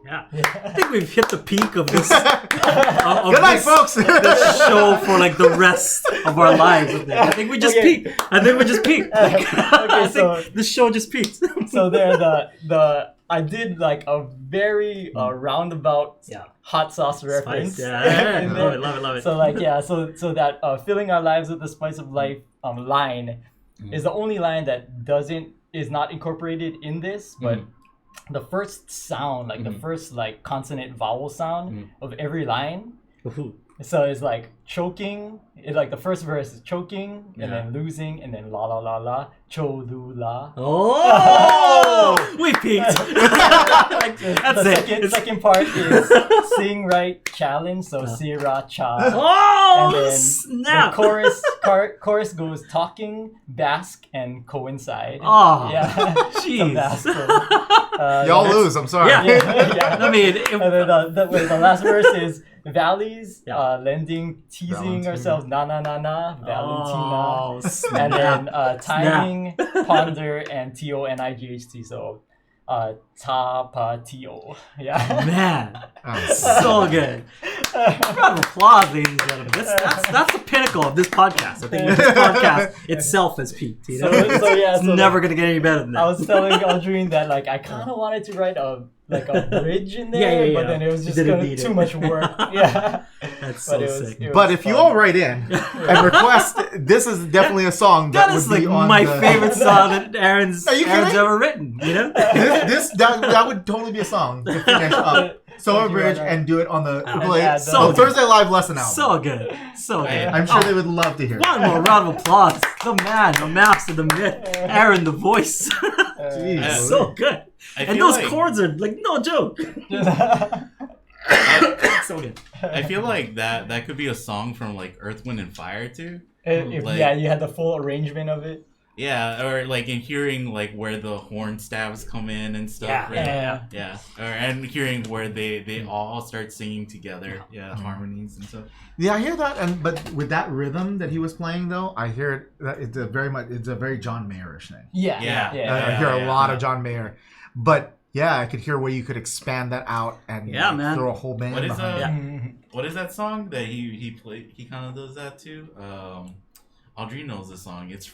Speaker 1: Yeah. I think we've hit the peak peak of this. Of
Speaker 2: Good night,
Speaker 1: this,
Speaker 2: folks.
Speaker 1: this show for like the rest of our lives. I think we just peaked. I think we just peaked. I think the show just peaked.
Speaker 3: So there, I did like a very roundabout hot sauce reference.
Speaker 1: Yeah, love it.
Speaker 3: So like so that filling our lives with the spice of life line is the only line that is not incorporated in this, but the first sound, like the first like consonant vowel sound of every line. So it's like choking. It's like the first verse is choking, and then losing, and then la la la la, cho lu la.
Speaker 1: Oh, we peaked. That's it.
Speaker 3: Second part is sing right challenge. So sira cha.
Speaker 1: Oh,
Speaker 3: and then
Speaker 1: snap.
Speaker 3: the chorus goes talking, bask, and coincide.
Speaker 1: Oh,
Speaker 3: yeah,
Speaker 1: jeez.
Speaker 2: Y'all lose. I'm sorry.
Speaker 3: Yeah.
Speaker 1: I mean,
Speaker 3: and then the last verse is valleys, lending, teasing
Speaker 2: Valentine.
Speaker 3: ourselves, na na na na, Valentina,
Speaker 1: snap.
Speaker 3: and then timing, ponder, and TONIGHT. So, ta pa tio. Yeah.
Speaker 1: Man,
Speaker 2: Oh,
Speaker 1: so good. Round of applause, ladies and gentlemen. That's the pinnacle of this podcast. I think this podcast itself has peaked. You know? It's never gonna get any better than that.
Speaker 3: I was telling Aldrine that like I kind of wanted to write a bridge in there, but then it was just too much work. Yeah,
Speaker 1: that's so sick.
Speaker 2: But if you all write in and request, this is definitely a song that
Speaker 1: is
Speaker 2: would
Speaker 1: like
Speaker 2: be on
Speaker 1: my
Speaker 2: the...
Speaker 1: favorite song that Aaron's
Speaker 2: Are you kidding?
Speaker 1: ever written. You know,
Speaker 2: that would totally be a song to finish up. So a bridge and do it on the ukulele.
Speaker 1: So
Speaker 2: Thursday Live lesson album.
Speaker 1: so good, so good.
Speaker 2: I'm sure they would love to hear
Speaker 1: One more round of applause. The man, the master, the myth, Aaron, the voice.
Speaker 2: Jeez.
Speaker 1: So good. And those chords are like no joke. So good.
Speaker 4: I feel like that could be a song from like Earth, Wind, and Fire too.
Speaker 3: You had the full arrangement of it.
Speaker 4: Yeah, or like in hearing like where the horn stabs come in and stuff. Yeah. And hearing where they all start singing together. Yeah, harmonies and stuff.
Speaker 2: Yeah, I hear that, but with that rhythm that he was playing, though, I hear it's a very John Mayer-ish thing.
Speaker 3: Yeah.
Speaker 2: I hear a lot of John Mayer, but yeah, I could hear where you could expand that out and
Speaker 1: man.
Speaker 2: throw a whole band behind it.
Speaker 4: What is that song that he played? He kind of does that too. Aldrine knows the song. It's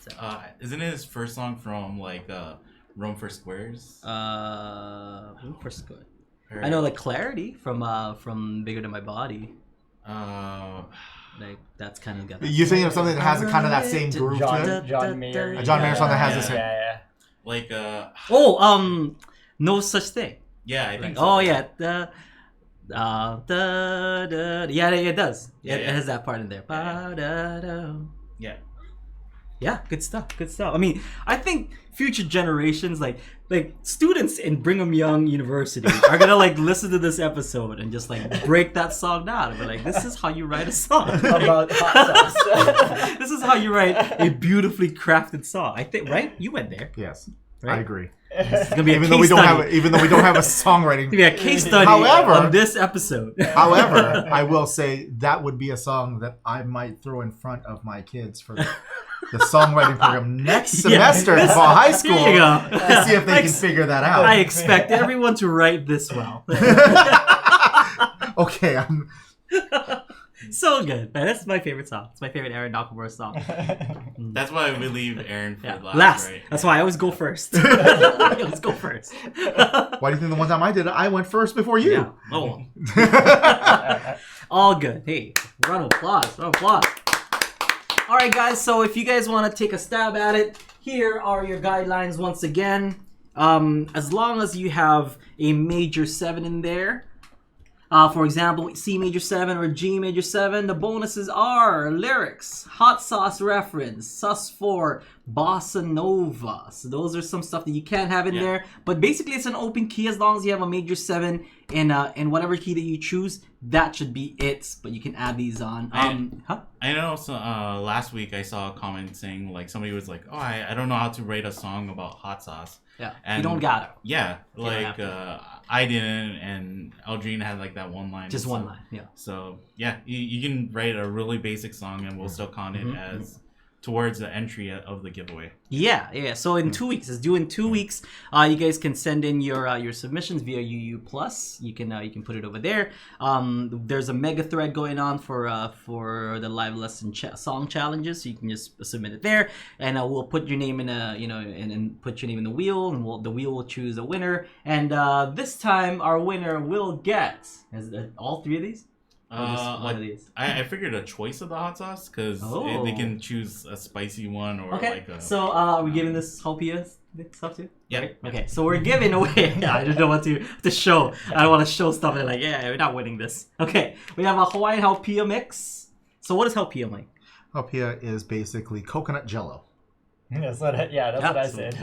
Speaker 4: isn't it his first song from like Room for Squares?
Speaker 1: Room for Squares. I know like Clarity from Bigger Than My Body. Like that's kind of got.
Speaker 2: You thinking of something that has a kind of that same groove to it?
Speaker 3: John Mayer.
Speaker 2: A John Mayer song that has the same.
Speaker 3: Yeah.
Speaker 4: Like
Speaker 1: No Such Thing.
Speaker 4: Yeah, I think. So.
Speaker 1: Oh yeah. It does. It has that part in there. Yeah, good stuff. I mean, I think future generations, like students in Brigham Young University, are gonna like listen to this episode and just like break that song down and be like, "This is how you write a song
Speaker 3: About hot sauce."
Speaker 1: This is how you write a beautifully crafted song." I think, right? You went there.
Speaker 2: Yes,
Speaker 1: right?
Speaker 2: I agree.
Speaker 1: It's gonna be
Speaker 2: Even though we don't have a songwriting.
Speaker 1: It's gonna be a case study on this episode.
Speaker 2: However, I will say that would be a song that I might throw in front of my kids for the songwriting program next semester in fall high school.
Speaker 1: Here you go.
Speaker 2: To see if they can figure that out.
Speaker 1: I expect everyone to write this well.
Speaker 2: Okay,
Speaker 1: so good. Man, that's my favorite song. It's my favorite Aaron Nakamura song.
Speaker 4: That's why we leave Aaron for
Speaker 1: last.
Speaker 4: Right?
Speaker 1: That's why I always go first. Let's go first.
Speaker 2: Why do you think the one time I did it, I went first before you?
Speaker 1: Yeah. Oh. All good. Hey, round of applause. All right, guys. So if you guys want to take a stab at it, here are your guidelines once again. As long as you have a major 7 in there, for example, C major 7 or G major 7, the bonuses are lyrics, hot sauce reference, sus4, bossa nova. So those are some stuff that you can't have in there. But basically, it's an open key as long as you have a major 7 in whatever key that you choose. That should be it. But you can add these on.
Speaker 4: I know. So last week I saw a comment saying like somebody was like, "Oh, I don't know how to write a song about hot sauce."
Speaker 1: Yeah,
Speaker 4: and
Speaker 1: you don't got it.
Speaker 4: Yeah, like I didn't, and Aldrine had like that one line.
Speaker 1: Just one line, yeah.
Speaker 4: So yeah, you can write a really basic song, and we'll still count it as towards the entry of the giveaway.
Speaker 1: Yeah. So in 2 weeks, it's due in 2 weeks. You guys can send in your submissions via UU Plus. You can put it over there. There's a mega thread going on for the live lesson song challenges. So you can just submit it there, and we'll put your name in and put your name in the wheel, and the wheel will choose a winner. And this time our winner will get all 3 of these. One of these.
Speaker 4: I figured a choice of the hot sauce because they can choose a spicy one or like a.
Speaker 1: So are we giving this Hopia stuff too?
Speaker 4: Yeah.
Speaker 1: Right? Okay. So we're giving away. I don't know what to show. I don't want to show stuff and like, we're not winning this. Okay. We have a Hawaiian Haupia mix. So what is Haupia, Mike?
Speaker 2: Haupia is basically coconut jello.
Speaker 3: That's what I said.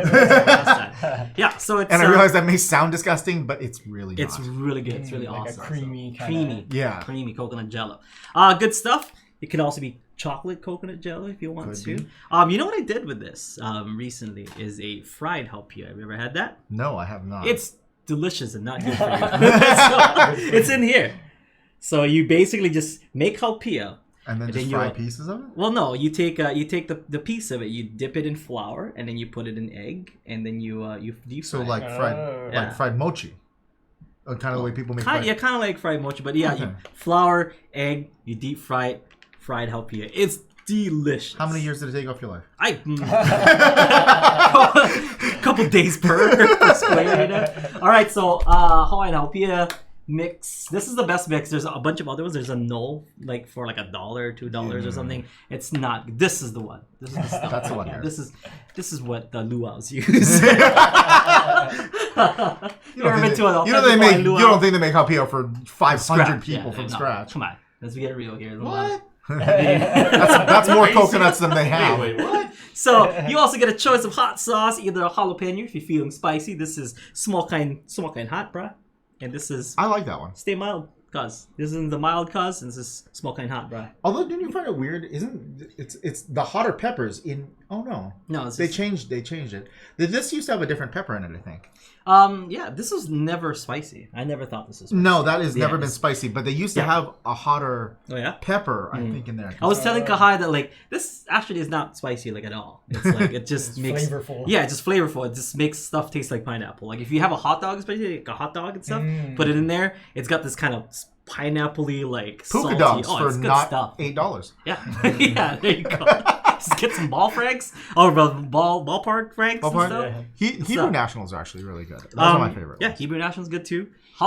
Speaker 1: Yeah, so it's...
Speaker 2: And I realize that may sound disgusting, but it's really not.
Speaker 1: It's really good. It's really
Speaker 3: like
Speaker 1: awesome.
Speaker 3: a creamy
Speaker 1: Creamy coconut jello. Good stuff. It can also be chocolate coconut jello if you want to. You know what I did with this recently is a fried Haupia. Have you ever had that?
Speaker 2: No, I have not.
Speaker 1: It's delicious and not good for you. So, it's in here. So you basically just make Haupia.
Speaker 2: And then just fry pieces of it?
Speaker 1: Well, no. You take the piece of it, you dip it in flour, and then you put it in egg, and then you deep fry.
Speaker 2: So like fried mochi, kind of the way people make.
Speaker 1: Kind of like fried mochi, but yeah, you flour, egg, you deep fry it, fried Haupia. It's delicious.
Speaker 2: How many years did it take off your life?
Speaker 1: Couple days per square. All right, so Hawaiian Haupia mix. This is the best mix. There's a bunch of other ones. There's a no for like $1, $2 or something. It's not. This is the one. This is the stuff.
Speaker 2: That's the one. Here.
Speaker 1: This is what the luau's use. You
Speaker 2: don't think they make Haupia for 500 people from scratch?
Speaker 1: Come on, let's get real here.
Speaker 2: What? that's more coconuts than they have.
Speaker 4: Wait, what?
Speaker 1: So you also get a choice of hot sauce, either a jalapeno if you're feeling spicy. This is small kind hot, bruh. And this is...
Speaker 2: I like that one.
Speaker 1: Stay mild, cuz. This is the mild cuz, and this is small kind hot, bruh.
Speaker 2: Although, didn't you find it weird? It's the hotter peppers in... Oh, no.
Speaker 1: No,
Speaker 2: they changed it. This used to have a different pepper in it, I think.
Speaker 1: Yeah, this was never spicy. I never thought this was spicy.
Speaker 2: No, that has never been spicy, but they used to have a hotter pepper, I think, in there.
Speaker 1: I was telling Kahai that, like, this actually is not spicy, like, at all. It's like, it just makes...
Speaker 3: flavorful.
Speaker 1: Yeah, it's just flavorful. It just makes stuff taste like pineapple. Like, if you have a hot dog, especially, like a hot dog and stuff, put it in there, it's got this kind of pineapple-y, like,
Speaker 2: Puka
Speaker 1: salty...
Speaker 2: dogs
Speaker 1: oh,
Speaker 2: for
Speaker 1: it's good
Speaker 2: not
Speaker 1: stuff.
Speaker 2: $8.
Speaker 1: Yeah. Yeah, there you go. Just get some ball franks. Oh, ballpark franks and stuff.
Speaker 2: Yeah. Hebrew Nationals are actually really good. Those are my favorite
Speaker 1: Yeah,
Speaker 2: ones.
Speaker 1: Hebrew Nationals good too. Jalapeno